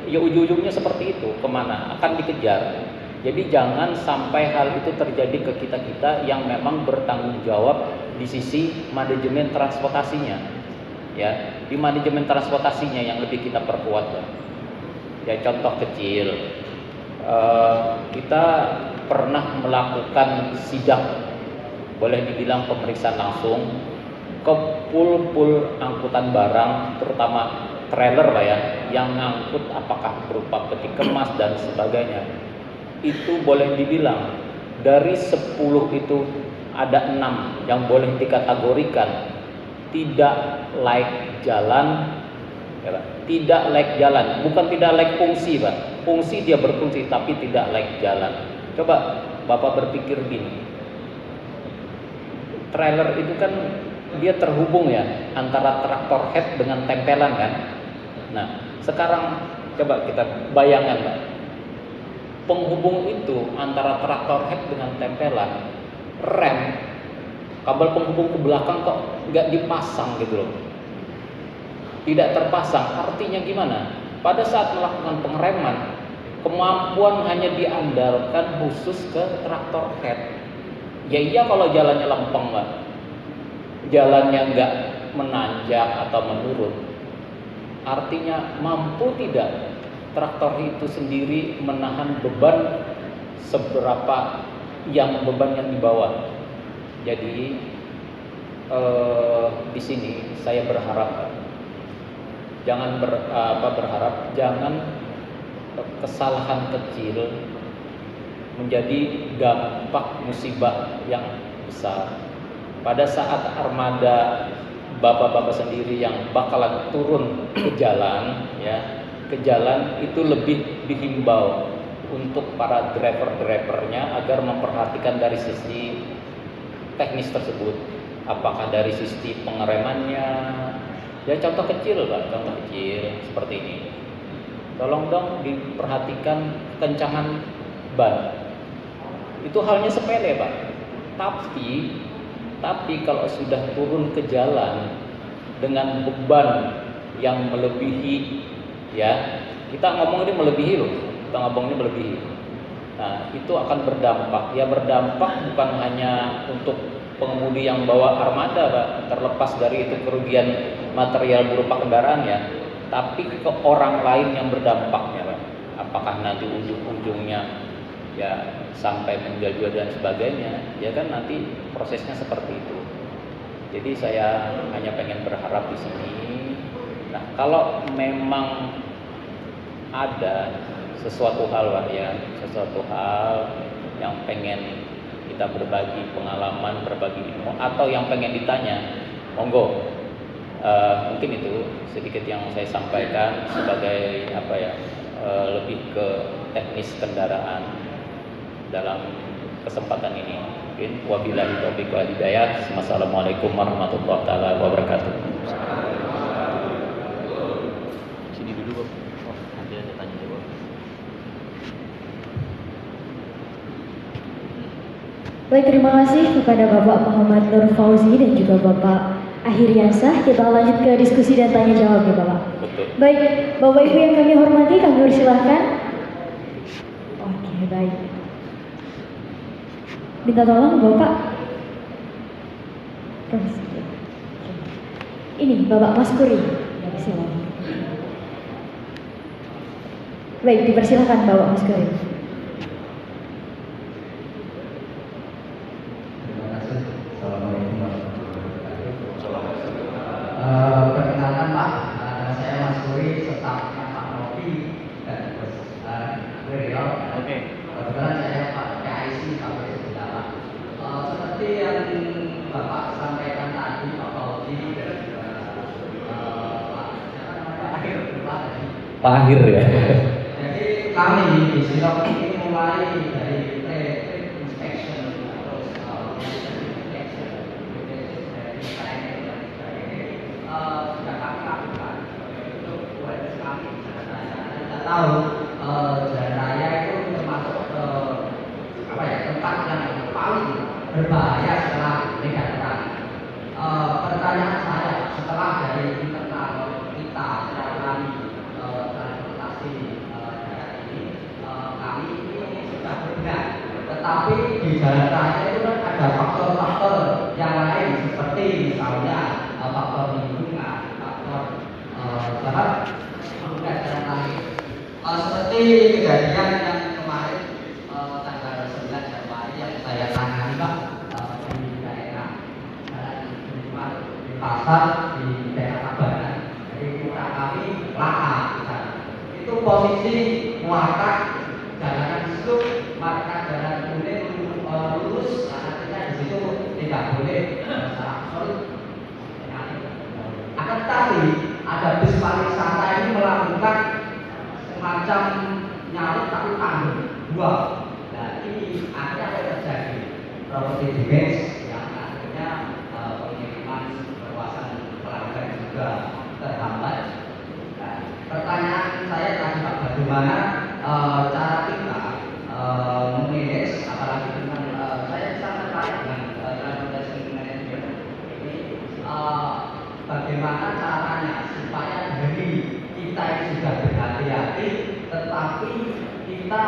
C: ya ujung-ujungnya seperti itu, kemana akan dikejar. Jadi jangan sampai hal itu terjadi ke kita-kita yang memang bertanggung jawab di sisi manajemen transportasinya. Ya, di manajemen transportasinya yang lebih kita perkuat. Ya, contoh kecil, kita pernah melakukan sidak, boleh dibilang pemeriksaan langsung ke pool angkutan barang, terutama trailer Pak ya, yang ngangkut apakah berupa peti kemas dan sebagainya. Itu boleh dibilang dari 10 itu ada 6 yang boleh dikategorikan tidak layak jalan ya Pak. Tidak layak jalan, bukan tidak layak fungsi Pak. Fungsi dia berfungsi tapi tidak layak jalan. Coba Bapak berpikir gini, trailer itu kan dia terhubung ya antara traktor head dengan tempelan kan. Nah, sekarang coba kita bayangkan Pak, penghubung itu antara traktor head dengan tempelan, rem, kabel penghubung ke belakang kok nggak dipasang gitu loh, tidak terpasang. Artinya gimana? Pada saat melakukan pengereman, kemampuan hanya diandalkan khusus ke traktor head. Ya iya kalau jalannya lempeng Pak, jalannya nggak menanjak atau menurun. Artinya mampu tidak traktor itu sendiri menahan beban seberapa beban yang dibawa. Jadi di sini saya berharap jangan kesalahan kecil menjadi dampak musibah yang besar. Pada saat armada bapak-bapak sendiri yang bakalan turun ke jalan ya, ke jalan itu lebih dihimbau untuk para driver-drivernya agar memperhatikan dari sisi teknis tersebut, apakah dari sisi pengeremannya. Ya contoh kecil Pak, contoh kecil seperti ini. Tolong dong diperhatikan kencangan ban. Itu halnya sepele Pak. Tapi kalau sudah turun ke jalan dengan beban yang melebihi, ya kita ngomong ini melebihi loh, kita ngomong ini melebihi. Nah itu akan berdampak. Ya berdampak bukan hanya untuk pengemudi yang bawa armada Pak, terlepas dari itu kerugian material berupa kendaraan ya, tapi ke orang lain yang berdampaknya Pak. Apakah nanti ujung-ujungnya ya sampai meninggal dunia dan sebagainya, ya kan nanti prosesnya seperti itu. Jadi saya hanya pengen berharap di sini. Nah kalau memang ada sesuatu hal Pak ya, sesuatu hal yang pengen kita berbagi pengalaman, berbagi ilmu, atau yang pengen ditanya, monggo. Mungkin itu sedikit yang saya sampaikan sebagai lebih ke teknis kendaraan dalam kesempatan ini. Mungkin wabillahi taufiq wal hidayah. Wassalamualaikum warahmatullahi wabarakatuh. Sini dulu, Bang. Oh, nanti ada tanya jawab.
D: Baik, terima kasih kepada Bapak Muhammad Nur Fauzi dan juga Bapak Ahiriansah. Kita lanjut ke diskusi dan tanya jawab ya Bapak.
C: Betul.
D: Baik, Bapak Ibu yang kami hormati, kami persilahkan. Oke, baik. Minta tolong Bapak. Ini Bapak Mas Kuri. Silakan. Baik, dipersilakan Bapak Mas Kuri.
E: Perkenalkan Pak, saya Mas Kuri, stafnya Pak Novi dan beliau.
C: Oke.
E: Kebetulan saya Pak PIC sampai sebentar. Seperti yang Bapak sampaikan tadi, Pak Fauzi dan juga
B: Pak Akhir ya.
E: Jadi kami di Silok ini mulai dari pre-inspection terus sudah kami lakukan untuk awareness kami jalan raya. Kita tahu jalan raya itu termasuk tempat yang paling berbahaya setelah medan. Pertanyaan saya, setelah dari internal kita secara kami transportasi darat ini, kami ini sudah bergerak. Tetapi di jalan raya itu kan ada faktor-faktor yang lain seperti misalnya faktor lingkungan, faktor pengguna jalan lain. Seperti kejadian yang kemarin tanggal 9 Januari yang saya tangani Pak, di daerah di pasar di daerah Tabanan. Jadi kita kami lahar di sana. Itu posisi muatan jalanan itu marka jalan kuning lurus, artinya di situ tidak boleh secara absolut. Akan tetapi ada bus pariwisata ini melakukan semacam nyalip tapi tanggung dua. Nah ini akhirnya apa yang terjadi? Property damage yang akhirnya pengiriman perluasan pelanggan juga terhambat. Nah, pertanyaan saya tadi Pak, bagaimana cara kita memanage, apalagi dengan saya sangat tertarik dengan transportation management ini, bagaimana caranya supaya dari kita ini sudah berhati-hati, tetapi kita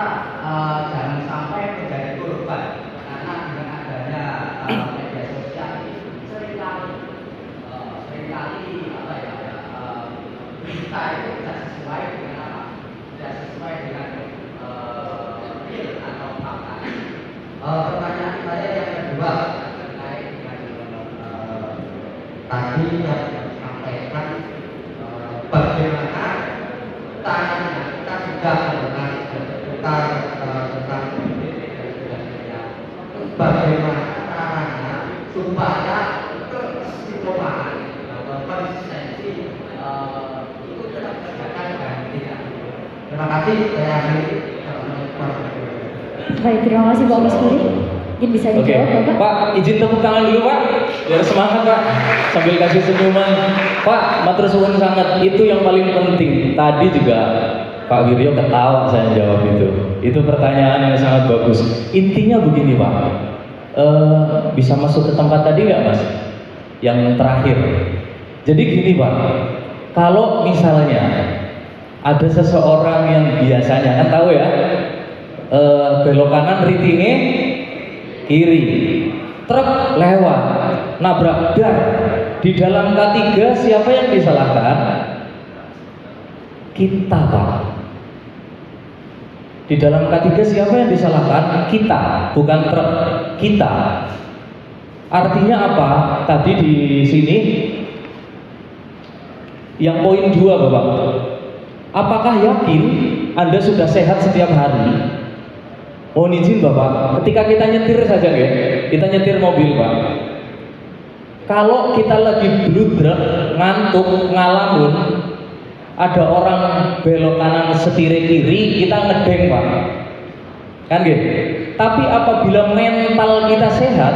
E: jangan sampai menjadi korban, karena dengan adanya media sosial ini seringkali apa ya, berita itu tidak sesuai dengan apa, tidak sesuai dengan real atau fakta. Pertanyaan saya yang kedua terkait dengan tadi yang disampaikan, bagaimana caranya kita sudah mengenal bertukar tentang bagaimana caranya supaya keistiqomahan atau konsistensi itu tetap terjaga dan tidak. Terima kasih. Saya akhiri.
D: Baik, terima kasih Bapak Mas Kuri. Mungkin bisa dijawab Bapak.
B: Pak, izin tepuk tangan dulu Pak, biar semangat Pak, sambil kasih senyuman. Pak, matur suwun sangat, itu yang paling penting. Tadi juga Pak Wiryo ketawa saya jawab itu. Itu pertanyaan yang sangat bagus. Intinya begini Pak, bisa masuk ke tempat tadi nggak Mas? Yang terakhir. Jadi gini Pak, kalau misalnya ada seseorang yang biasanya kan tahu ya, belok kanan ritingnya kiri, truk lewat, nabrak dar. Di dalam K3 siapa yang disalahkan? Kita Pak. Di dalam K3 siapa yang disalahkan? Kita, bukan truk. Kita. Artinya apa? Tadi di sini yang poin 2 Bapak. Apakah yakin Anda sudah sehat setiap hari? Mohon izin Bapak, ketika kita nyetir saja ya, kita nyetir mobil Pak. Kalau kita lagi bludrek, ngantuk, ngalamun, ada orang belok kanan setir kiri, kita ngedeng Pak. Kan gitu? Tapi apabila mental kita sehat,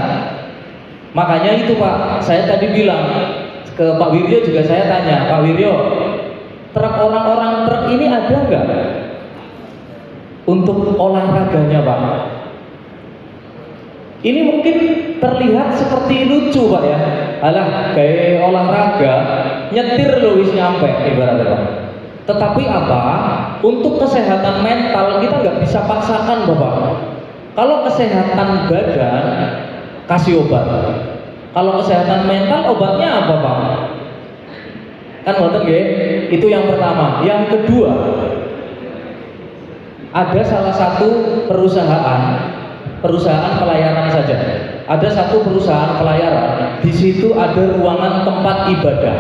B: makanya itu Pak, saya tadi bilang ke Pak Wiryo juga, saya tanya, Pak Wiryo, truk orang-orang truk ini ada nggak untuk olahraganya Pak? Ini mungkin terlihat seperti lucu Pak ya, alah kayak olahraga, nyetir loh wis nyampe ibaratnya Pak. Tetapi apa? Untuk kesehatan mental kita nggak bisa paksakan Bapak. Kalau kesehatan badan kasih obat. Kalau kesehatan mental obatnya apa Pak? Kan ngoten nggih? Itu yang pertama. Yang kedua, ada salah satu perusahaan pelayaran saja. Ada satu perusahaan pelayaran, di situ ada ruangan tempat ibadah.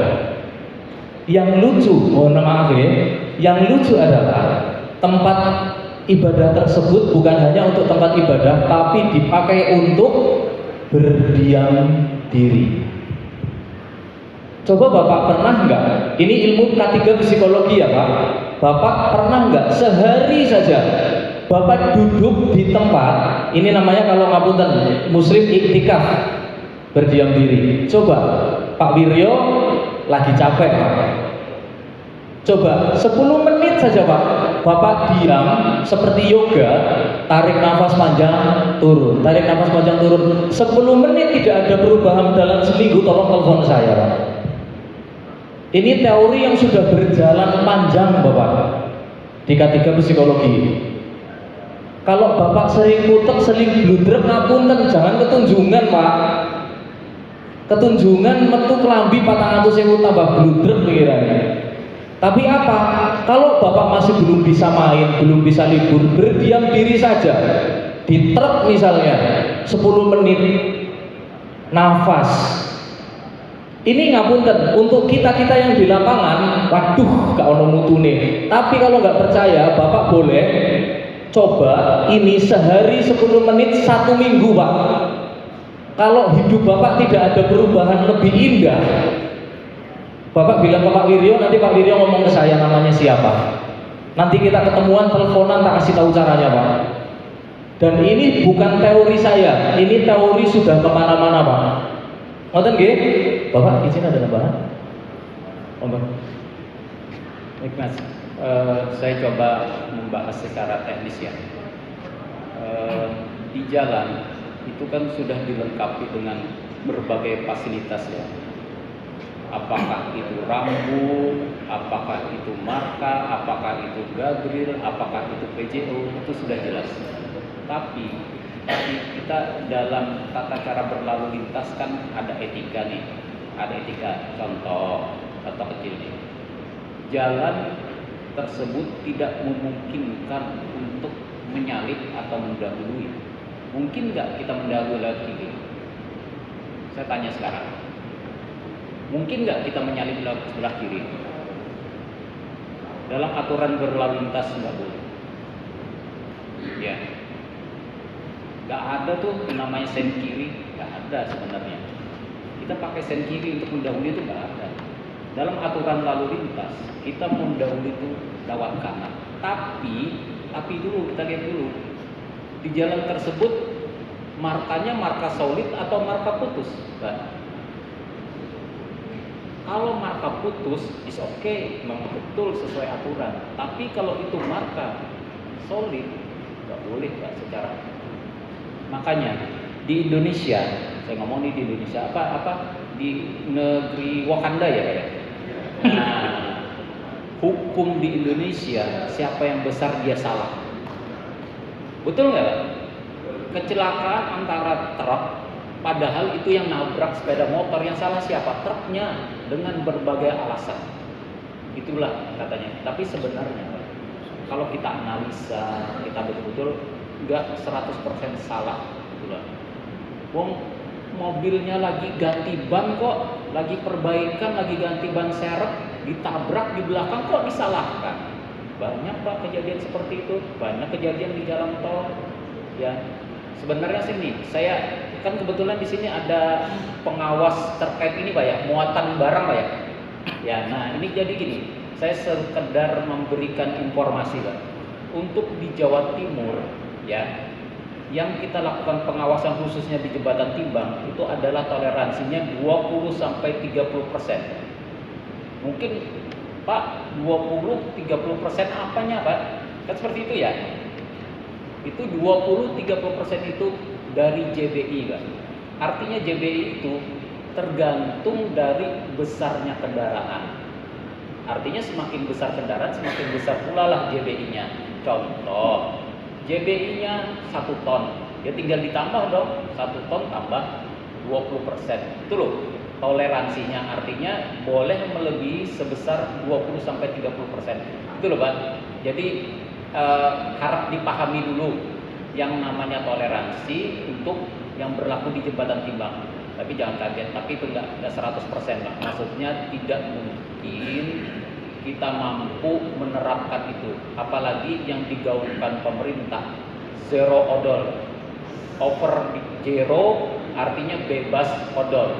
B: Yang lucu, mohon maaf ya, yang lucu adalah tempat ibadah tersebut bukan hanya untuk tempat ibadah, tapi dipakai untuk berdiam diri. Coba Bapak pernah nggak? Ini ilmu K3 psikologi ya Pak. Bapak pernah nggak sehari saja Bapak duduk di tempat, ini namanya kalau ngapunten muslim iktikaf, berdiam diri. Coba Pak Wiryo lagi capek Pak. Coba 10 menit saja Pak, Bapak diam seperti yoga, tarik nafas panjang, turun, tarik nafas panjang, turun. 10 menit tidak ada perubahan dalam seminggu, tolong telepon saya Pak. Ini teori yang sudah berjalan panjang Bapak di K3 psikologi. Kalau Bapak sering putek, sering bludrek, ngapunten, jangan ketunjungan Pak. Ketunjungan metu kelambi 400.000 tambah bludrek pikirannya. Tapi apa? Kalau Bapak masih belum bisa main, belum bisa libur, berdiam diri saja di truk misalnya 10 menit nafas. Ini ngapunten, untuk kita-kita yang di lapangan, waduh gak ono mutune. Tapi kalau nggak percaya, Bapak boleh coba ini sehari 10 menit 1 minggu Pak. Kalau hidup Bapak tidak ada perubahan lebih indah, Bapak bilang ke Pak Wiryo, nanti Pak Wiryo ngomong ke saya namanya siapa. Nanti kita ketemuan, teleponan, tak kasih tahu caranya Pak. Dan ini bukan teori saya, ini teori sudah kemana-mana Pak. Ngoten nggih? Bapak izin ada tambahan? Monggo.
C: Baik Mas, saya coba membahas secara teknis ya. Di jalan itu kan sudah dilengkapi dengan berbagai fasilitas ya. Apakah itu rambu, apakah itu marka, apakah itu guardrail, apakah itu PJO, itu sudah jelas. Tapi kita dalam tata cara berlalu lintas kan ada etika nih, ada etika. Contoh kecil nih, jalan tersebut tidak memungkinkan untuk menyalip atau mendahului. Mungkin nggak kita mendahului lewat kiri? Saya tanya sekarang. Mungkin nggak kita menyalip lewat sebelah kiri? Dalam aturan berlalu lintas nggak boleh. Ya, nggak ada tuh namanya sen kiri, nggak ada sebenarnya. Kita pakai sen kiri untuk mendahului itu nggak ada. Dalam aturan lalu lintas kita mendahului itu lewat kanan. Tapi dulu kita lihat dulu di jalan tersebut markanya marka solid atau marka putus, Pak. Kalau marka putus is okay, memang betul sesuai aturan. Tapi kalau itu marka solid, nggak boleh Pak secara. Makanya di Indonesia, saya ngomong di Indonesia di negeri Wakanda ya Pak ya. Nah, hukum di Indonesia siapa yang besar dia salah. Betul nggak Pak? Kecelakaan antara truk, padahal itu yang nabrak sepeda motor, yang salah siapa? Truknya, dengan berbagai alasan. Itulah katanya. Tapi sebenarnya kalau kita analisa, kita betul-betul nggak 100% salah. Itulah. Wong mobilnya lagi ganti ban kok, lagi perbaikan, lagi ganti ban serep, ditabrak di belakang kok disalahkan. Banyak Pak kejadian seperti itu, banyak kejadian di jalan tol. Ya, sebenarnya sini saya kan kebetulan di sini ada pengawas terkait ini Pak ya, muatan barang Pak ya. Ya, nah ini jadi gini, saya sekedar memberikan informasi Pak. Untuk di Jawa Timur ya, yang kita lakukan pengawasan khususnya di jembatan timbang itu adalah toleransinya 20-30%. Mungkin Pak 20-30% apanya Pak? Kan seperti itu ya. Itu 20-30% itu dari JBI Pak. Artinya JBI itu tergantung dari besarnya kendaraan. Artinya semakin besar kendaraan semakin besar pula lah JBI-nya. Contoh, JBI-nya 1 ton, ya tinggal ditambah dong, 1 ton tambah 20%. Itu loh toleransinya, artinya boleh melebihi sebesar 20-30%. Itu loh Pak. Jadi harap dipahami dulu yang namanya toleransi untuk yang berlaku di jembatan timbang. Tapi jangan kaget, tapi itu enggak 100% Pak. Maksudnya tidak mungkin kita mampu menerapkan itu, apalagi yang digaungkan pemerintah zero odol. Over zero artinya bebas odol,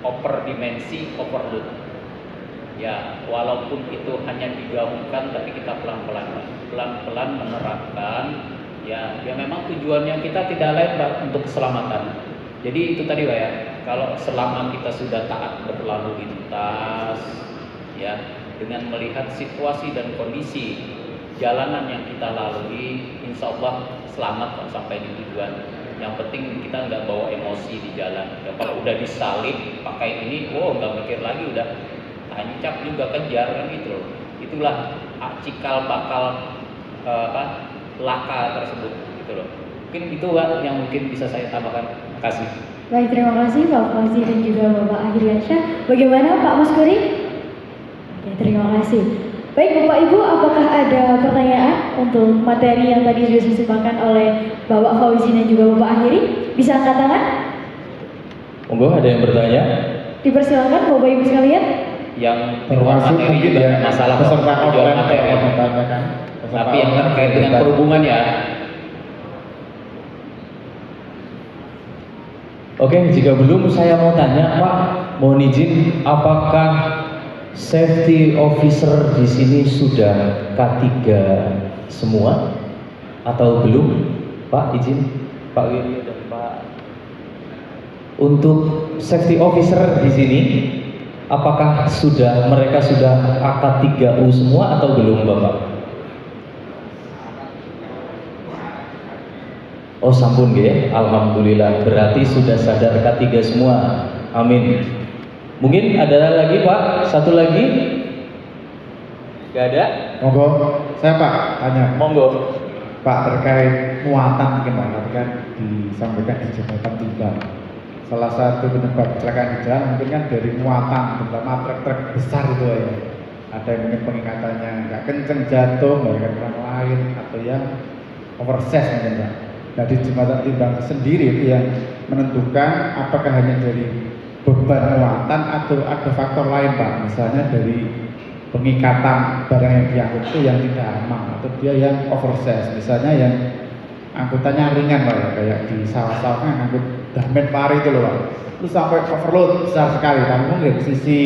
C: over dimensi overload. Ya, walaupun itu hanya digaungkan, tapi kita pelan-pelan menerapkan. Ya memang tujuannya kita tidak lain Pak, untuk keselamatan. Jadi itu tadi Pak ya, kalau selama kita sudah taat berlalu lintas, ya dengan melihat situasi dan kondisi jalanan yang kita lalui, insya Allah selamat kok sampai di tujuan. Yang penting kita nggak bawa emosi di jalan. Ya, kalau udah disalib pakai ini, nggak mikir lagi, udah tancap juga kejar kan gitu loh. Itulah cikal bakal laka tersebut gitu loh. Mungkin itu Pak yang mungkin bisa saya tambahkan. Terima kasih.
D: Baik, terima kasih Pak Fauzi dan juga Bapak Ahiriansyah. Bagaimana Pak Muskuri? Oke, terima kasih. Baik Bapak Ibu, apakah ada pertanyaan untuk materi yang tadi sudah disumbangkan oleh Bapak Fauzi dan juga Bapak Ahiri? Bisa angkat tangan?
B: Monggo, ada yang bertanya?
D: Dipersilakan Bapak Ibu sekalian.
C: Yang materi juga masalah tujuan materi. Tapi yang terkait dengan perhubungan ya.
B: Oke, jika belum saya mau tanya Pak, mohon izin, apakah safety officer di sini sudah K3 semua atau belum? Pak, izin Pak Wiryo dan Pak. Untuk safety officer di sini, apakah mereka sudah AK3U semua atau belum Bapak? Oh sampun nggih, alhamdulillah, berarti sudah sadar K3 semua. Amin. Mungkin ada lagi Pak, satu lagi? Gak ada?
F: Monggo, saya Pak tanya.
B: Monggo.
F: Pak, terkait muatan gimana? Kan disampaikan di jembatan timbang. Salah satu penyebab kecelakaan di jalan mungkin kan dari muatan, terutama truk-truk besar itu ya. Ada yang mungkin pengikatannya nggak kenceng, jatuh, membahayakan orang lain, atau yang oversize mungkin Pak. Nah di jembatan timbang sendiri itu yang menentukan apakah hanya dari beban muatan atau ada faktor lain Pak, misalnya dari pengikatan barang yang diangkut itu yang tidak aman atau dia yang oversize, misalnya yang angkutannya ringan Pak ya, kayak di sawah-sawah kan angkut damen pari itu loh Pak, itu sampai overload besar sekali, namun dari sisi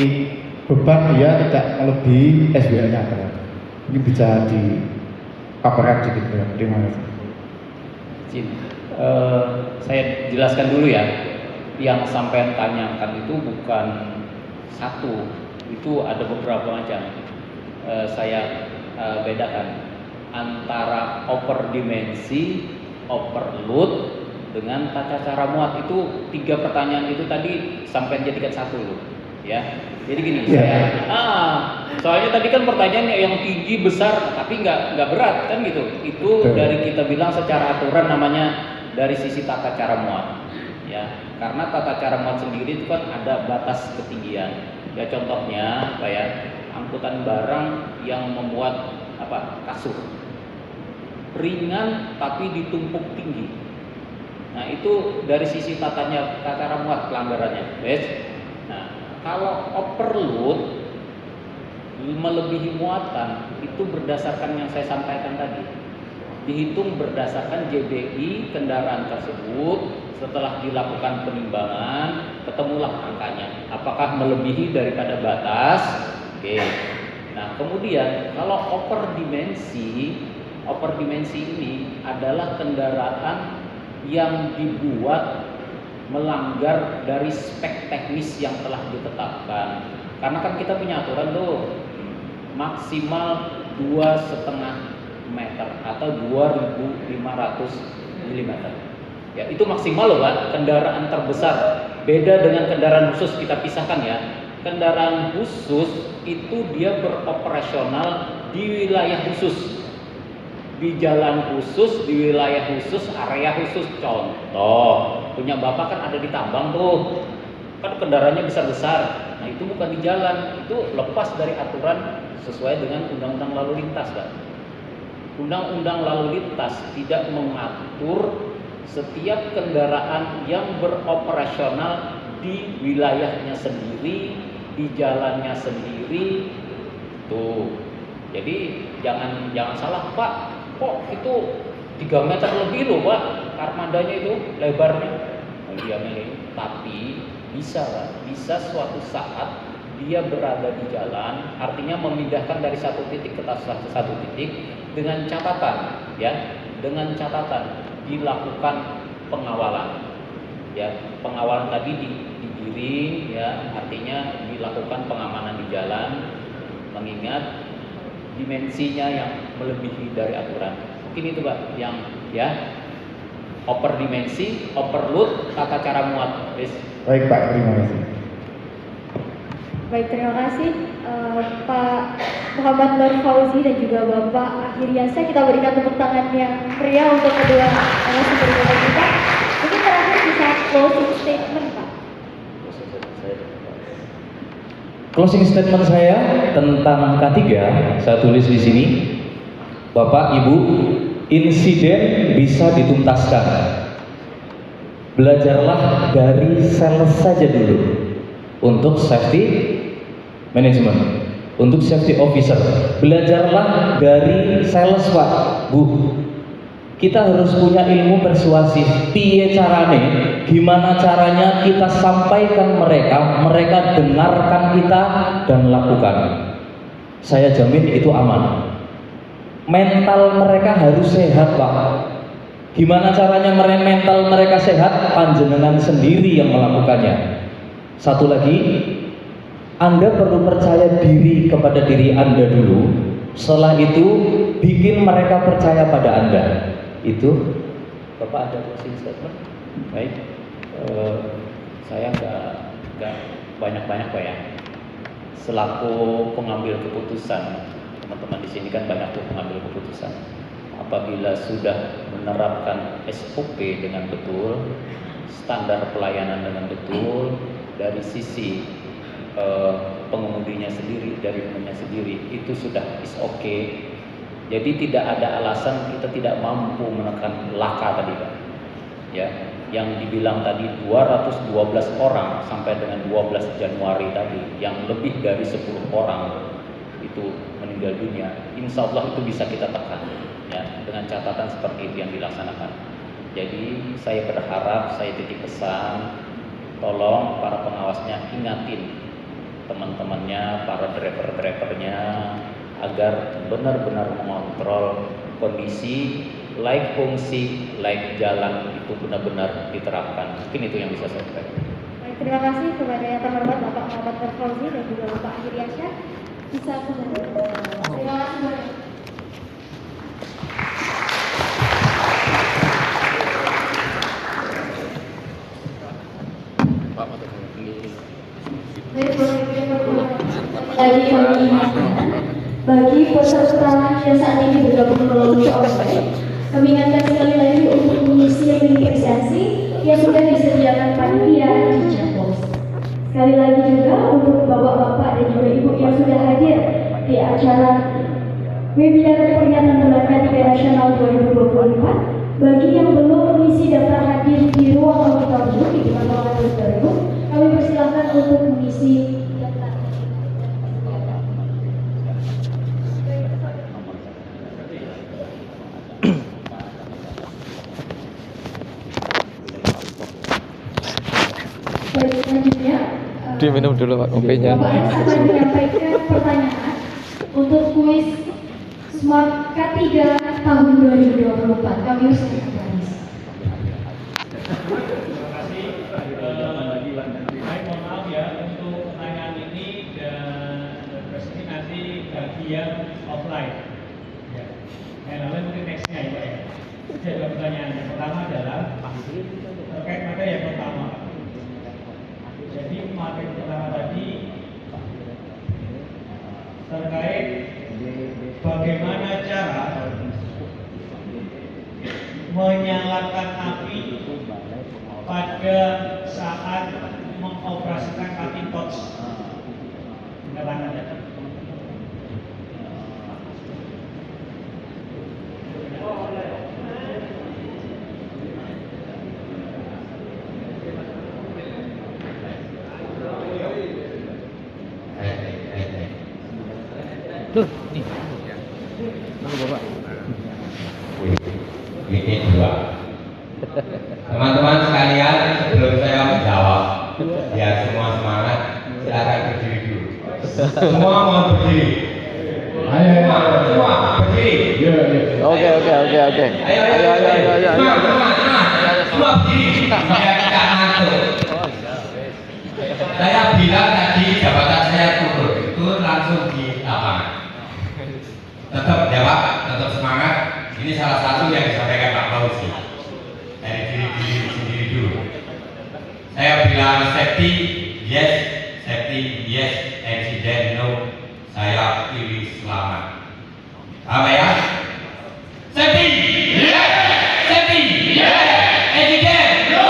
F: beban dia tidak melebihi SBA-nya Pak. Ini bisa dipaparkan sedikit Pak. Terima kasih.
C: Saya jelaskan dulu ya, yang sampai tanyakan itu bukan satu, itu ada beberapa macam. Saya bedakan antara overdimensi, overload dengan tata cara muat. Itu 3 pertanyaan itu tadi sampai jadikan satu loh, ya. Jadi gini, soalnya tadi kan pertanyaannya yang tinggi besar tapi nggak berat kan gitu. Itu dari kita bilang secara aturan namanya dari sisi tata cara muat, ya. Karena tata cara muat sendiri itu kan ada batas ketinggian. Ya contohnya kayak angkutan barang yang memuat kasur ringan tapi ditumpuk tinggi. Nah itu dari sisi tata cara muat pelanggarannya, guys. Nah kalau overload melebihi muatan itu berdasarkan yang saya sampaikan tadi, dihitung berdasarkan JBI kendaraan tersebut. Setelah dilakukan penimbangan, ketemulah angkanya apakah melebihi daripada batas. Oke. Nah kemudian kalau overdimensi ini adalah kendaraan yang dibuat melanggar dari spek teknis yang telah ditetapkan. Karena kan kita punya aturan tuh maksimal 2,5 meter atau 2.500 mm. Ya, itu maksimal loh Pak, kendaraan terbesar. Beda dengan kendaraan khusus, kita pisahkan ya. Kendaraan khusus itu dia beroperasional di wilayah khusus, di jalan khusus, di wilayah khusus, area khusus. Contoh, punya Bapak kan ada di Tambang tuh, kan kendaraannya besar-besar. Nah itu bukan di jalan, itu lepas dari aturan sesuai dengan Undang-Undang Lalu Lintas Pak. Undang-Undang Lalu Lintas tidak mengatur setiap kendaraan yang beroperasional di wilayahnya sendiri, di jalannya sendiri. Tuh. Jadi jangan salah Pak, kok itu 3 meter lebih loh Pak, armadanya itu lebarnya. Oh, iya milih. Tapi bisa Pak, bisa suatu saat dia berada di jalan, artinya memindahkan dari satu titik ke satu titik dengan catatan, ya, dengan catatan dilakukan pengawalan, ya, pengawalan tadi digiring, ya, artinya dilakukan pengamanan di jalan, mengingat dimensinya yang melebihi dari aturan. Mungkin itu Pak, yang ya over dimensi, overload, tata cara muat.
F: Baik Pak, terima kasih.
D: Baik, terima kasih Pak Muhammad Nur Fauzi dan juga Bapak Akhiriansyah. Kita berikan tepuk tangan yang meriah untuk kedua narasumber kita. Mungkin terakhir bisa closing statement Pak.
B: Closing statement saya tentang K3 saya tulis di sini. Bapak, Ibu, insiden bisa dituntaskan. Belajarlah dari sales saja dulu untuk safety management, untuk safety officer. Belajarlah dari sales Pak, Bu. Kita harus punya ilmu persuasif. Piye carane, gimana caranya kita sampaikan mereka dengarkan kita dan lakukan. Saya jamin itu aman. Mental mereka harus sehat Pak. Gimana caranya mental mereka sehat? Panjenengan sendiri yang melakukannya. Satu lagi, Anda perlu percaya diri kepada diri Anda dulu. Setelah itu bikin mereka percaya pada Anda. Itu Bapak ada closing statement? Baik,
C: Saya nggak banyak-banyak Pak ya. Selaku pengambil keputusan, teman-teman di sini kan banyak tuh pengambil keputusan. Apabila sudah menerapkan SOP dengan betul, standar pelayanan dengan betul, dari sisi pengemudinya sendiri, dari umumnya sendiri, itu sudah is okay. Jadi tidak ada alasan kita tidak mampu menekan laka tadi Pak. Ya, yang dibilang tadi 212 orang sampai dengan 12 Januari tadi, yang lebih dari 10 orang itu meninggal dunia, insya Allah itu bisa kita tekan, ya, dengan catatan seperti itu yang dilaksanakan. Jadi saya berharap, saya titip pesan, tolong para pengawasnya ingatin teman-temannya, para driver-drivernya, agar benar-benar mengontrol kondisi laik fungsi, laik jalan itu benar-benar diterapkan. Mungkin itu yang bisa saya sampaikan.
D: Baik, terima kasih kepada yang terhormat Bapak Muhammad Nur Fauzi dan juga Bapak Akhiriansyah. Bisa kembali. Terima kasih banyak. Lagi kami ingatkan bagi peserta yang saat ini bergabung melalui online, kami ingatkan sekali lagi untuk mengisi link esensi yang sudah disediakan panitia di chatbox. Sekali lagi juga untuk bapak-bapak dan juga ibu yang sudah hadir di acara webinar peringatan Bulan K3 Nasional 2024, bagi yang belum mengisi daftar hadir di ruang auditorium di depan ruangan auditorium, kami persilahkan untuk mengisi daftar. Baik, selanjutnya
G: diminum dulu Pak kopinya.
D: Bapak akan menyampaikan pertanyaan untuk kuis Smart K3 tahun 2024. Kami usahakan.
H: Baik, mohon maaf ya untuk pertanyaan ini dan ini nanti bagian offline. Ya. Lalu mungkin nextnya ya. Jadi ada pertanyaan yang pertama adalah terkait materi yang pertama. Jadi materi pertama tadi terkait bagaimana cara menyalakan api pada saat mengoperasikan cutting torch. Penerangan ya.
I: Tuh, nih. Mana Bapak?
J: Ini dua. Teman-teman sekalian, sebelum saya menjawab, biar semua semangat, silakan berdiri dulu. Semua mau berdiri. Ayo, semua berdiri.
G: Oke.
J: Ayo. Semua berdiri. Biar kita ngatur. Saya bilang tadi jabatan saya turun langsung di lapangan. Tetap jawab, tetap semangat. Ini salah satu yang disampaikan Pak Fauzi. Dari diri sendiri dulu. Saya bilang safety, yes, accident, no. Saya pilih selamat. Apa ya? Safety, yes, accident, no.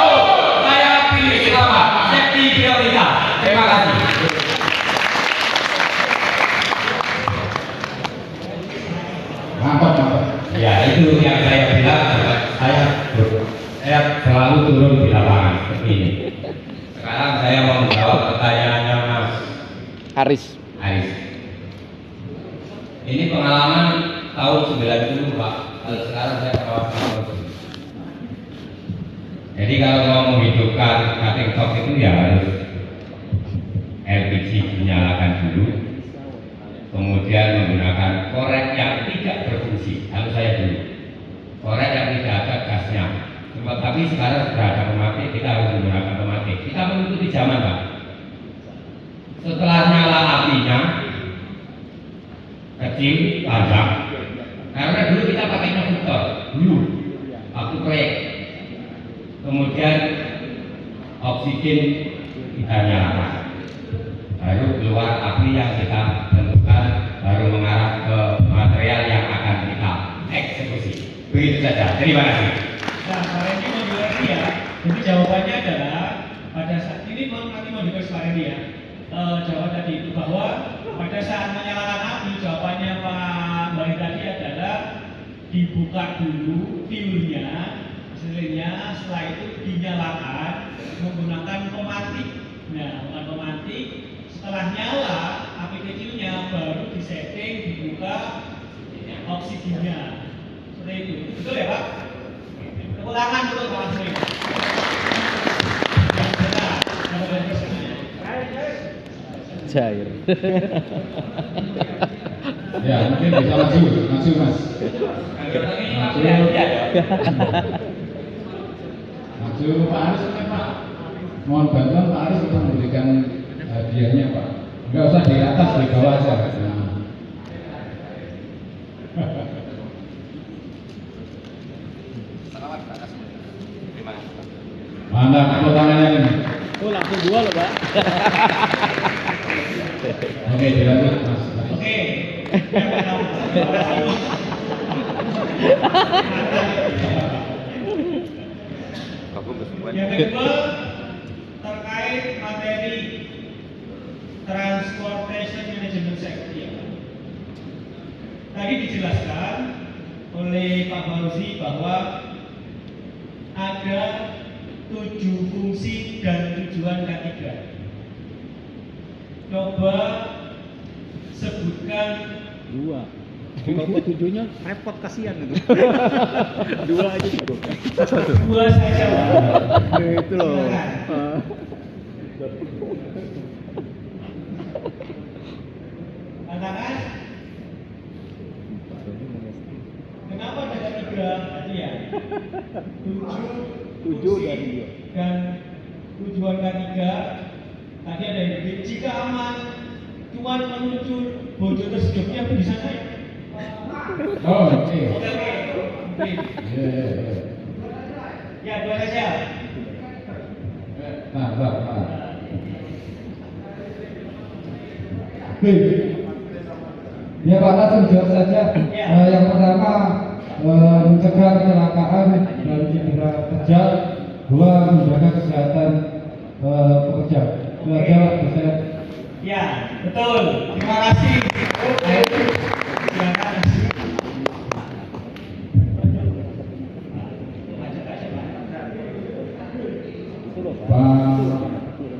J: Saya pilih selamat. Safety prioritas. Terima kasih.
F: Mantap.
J: Ya, itu yang saya bilang. Saya selalu turun di lapangan seperti ini. Sekarang saya mau menjawab pertanyaannya Mas
G: Haris.
J: Ini pengalaman tahun 90 Pak. Kalau sekarang saya kawasan tahun. Jadi kalau mau menghidupkan cutting torch itu ya harus LPG dinyalakan dulu. Kemudian menggunakan korek yang tidak berfungsi. Kalau saya dulu, korek yang tidak ada gasnya. Tapi sekarang sudah ada pemakai, kita harus menggunakan pemakai. Kita mengikuti zaman Pak. Setelah nyala apinya kecil, panjang. Karena dulu kita pakai komputer, waktu proyek. Kemudian oksigen kita nyalakan. Baru keluar api yang kita tentukan, baru mengarah ke material yang akan kita eksekusi. Begitu saja. Terima kasih.
H: Nah, Pak Randy mau diulangi ya. Jadi jawabannya adalah pada saat ini nanti mau dikasih Pak Randy ya. Jawaban tadi itu bahwa pada saat menyalakan api, jawabannya Pak Bayi tadi adalah dibuka dulu fuelnya, setelah itu dinyalakan menggunakan pematik. Nah, menggunakan pematik. Setelah nyala api kecilnya baru disetting, dibuka oksigennya. Seperti itu. Betul ya Pak? Ulangan dulu Pak Asri.
G: Cair.
F: Ya, mungkin bisa maju Mas. Maju Pak Aris kan Pak. Mohon bantuan Pak Aris untuk memberikan hadiahnya Pak. Enggak usah di atas, di bawah aja. Mantap, tepuk tangannya ini.
I: Oh, langsung dua loh, Pak.
F: Oke, dilanjut Mas.
H: Oke. Yang kedua terkait materi transportation management safety. Tadi dijelaskan oleh Pak Fauzi bahwa ada 7 fungsi dan tujuan K3. Coba sebutkan
I: 2. Kalau 7-nya repot, kasihan itu. 2 aja cukup.
H: 2 saja.
I: Itu loh.
H: Tantangan? Kenapa ada 3 tadi ya? 7 fungsi dan tujuan ketiga. Tadi ada yang bikin, jika aman, Tuhan menuju bojo tersebutnya bisa saya.
F: Oh, oke.
H: Ya, dua saja.
F: Nah. Ya Pak, langsung jawab saja. Yang pertama, mencegah kecelakaan dan cedera kerja. Dua, menjaga kesehatan pekerja. Itu aja Pak saya.
H: Ya, betul. Terima kasih. Silakan.
F: Pak,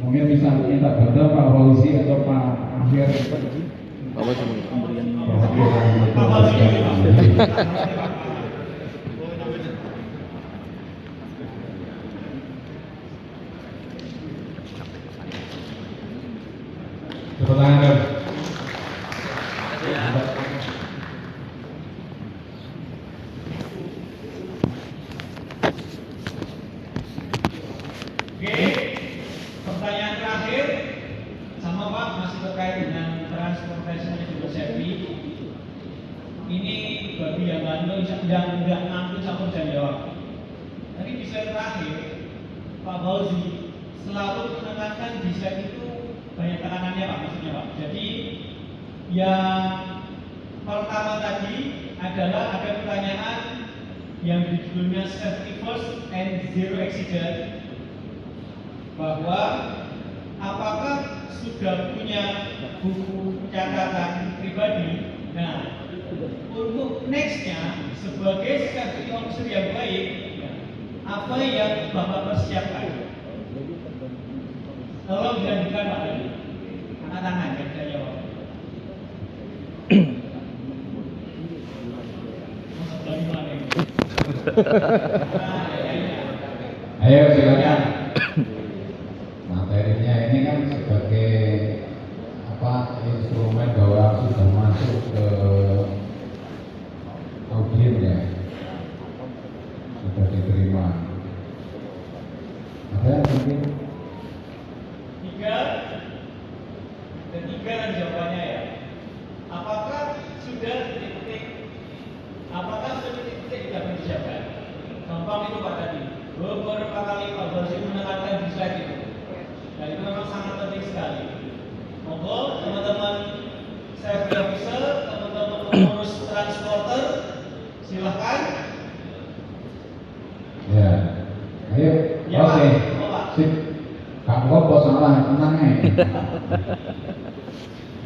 F: mungkin bisa minta bantuan Pak Polisi atau Pak Akhir. Tepuk tangan dong.
H: Oke, pertanyaan terakhir sama Pak, masih terkait dengan transportasi juga safety. Ini bagi yang nggak ngambil campur dan jawab. Tadi di slide terakhir Pak Fauzi selalu menekankan desain itu banyak tekanannya Pak, maksudnya Pak. Jadi yang pertama tadi adalah ada pertanyaan yang judulnya safety first and zero accident, bahwa apakah sudah punya buku catatan pribadi. Nah, untuk nextnya sebagai safety officer yang baik, apa yang Bapak persiapkan? Tolong dilanjutkan Pak. Angkat tangan, kita jawab.
F: Ayo silakan. Materinya ini kan sebagai instrumen bahwa sudah masuk ke audien ya, sudah diterima. Ada yang mungkin?
H: Ketiga kan jawabannya ya. Apakah sudah titik-titik tidak persiapkan? Gampang itu Pak tadi. Beberapa kali Pak Fauzi menekankan di slide itu. Dan itu memang sangat penting sekali. Monggo teman-teman safety officer, teman-teman pengurus transporter, silahkan.
F: Ya, ayo.
H: Ya,
F: Oke.
H: Pak.
F: Sip. Kamu kok salah, tenang ya.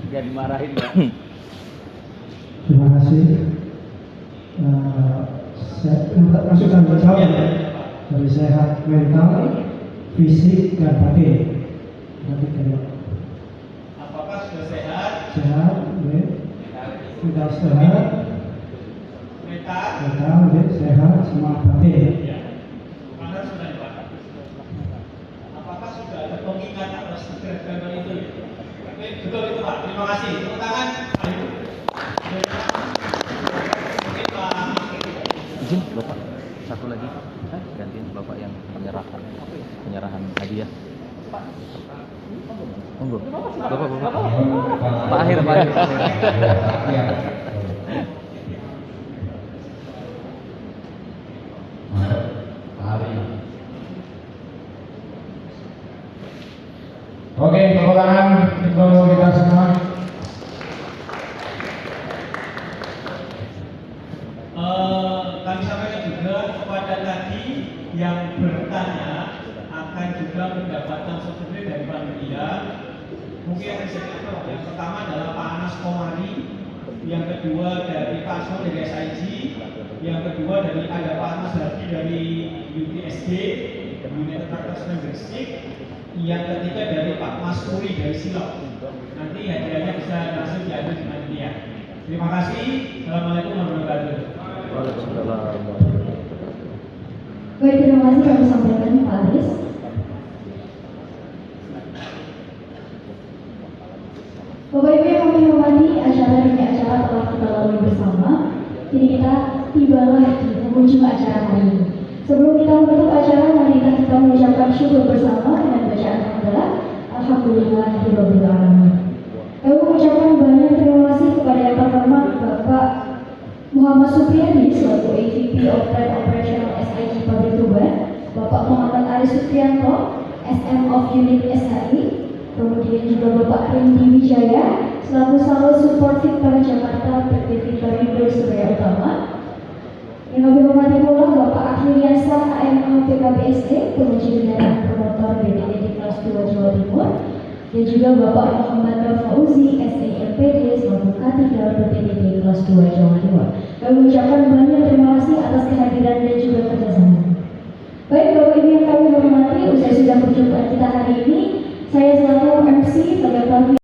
G: Gak dimarahin Pak.
K: Terima kasih. Saya masukkan menjawab ya. Dari sehat mental, fisik dan batin.
H: Apakah sudah sehat?
K: Sehat, mental sehat, mental sehat, semua batin.
H: Mana sudah Pak? Apakah sudah ada pengingat atas gerakan itu? Betul itu Pak. Terima kasih. Tepuk tangan. Ayo. Mungkin Pak.
G: Izin Bapak, satu lagi. Gantiin Bapak yang penyerahan hadiah. Monggo. Bapak. Pak Akhir.
F: Oke, tepuk tangan untuk kita semua.
H: Kami sampaikan juga kepada tadi yang bertanya akan juga mendapatkan souvenir dari panitia. Mungkin yang pertama adalah Pak Anas Komari, yang kedua dari Pak Asmo dari SIG, yang kedua ada Pak Anas Hadi dari UTSD, United Tractors Membership, yang ketiga dari Pak Mas Puri dari Silop. Nanti hadiahnya bisa langsung diambil di panitia. Terima kasih. Assalamualaikum warahmatullahi wabarakatuh.
D: Baik, terima kasih kami sampaikan Pak Aris. Bapak Ibu yang kami hormati, acara demi acara telah kita lalui bersama. Jadi kita tibalah di penghujung acara hari ini. Sebelum kita menutup acara, mari kita mengucapkan syukur bersama dengan bacaan hamdalah. Alhamdulillahirabbil alamin. Kami mengucapkan banyak terima kasih kepada yang terhormat Bapak Muhammad Supriyadi selaku AVP of Plant Operational SIG Pabrik Tuban, Bapak Muhammad Aris Supriyanto, SM of Unit SHI, kemudian juga Bapak Rindy Wijaya selaku Sales Support Victor Jakarta PT Victor Indo Surya Utama. Yang kami hormati pula Bapak Akhiriansah AMA PKBSE, penguji kendaraan bermotor BPTD kelas 2 Jawa Timur, dan juga Bapak Muhammad Fauzi SAMPD selaku K3 BPTD kelas 2 Jawa Timur. Kami mengucapkan banyak terima kasih atas kehadiran dan juga kerjasama. Baik Bapak Ibu yang kami hormati, usai sudah perjumpaan kita hari ini, saya selaku MC pada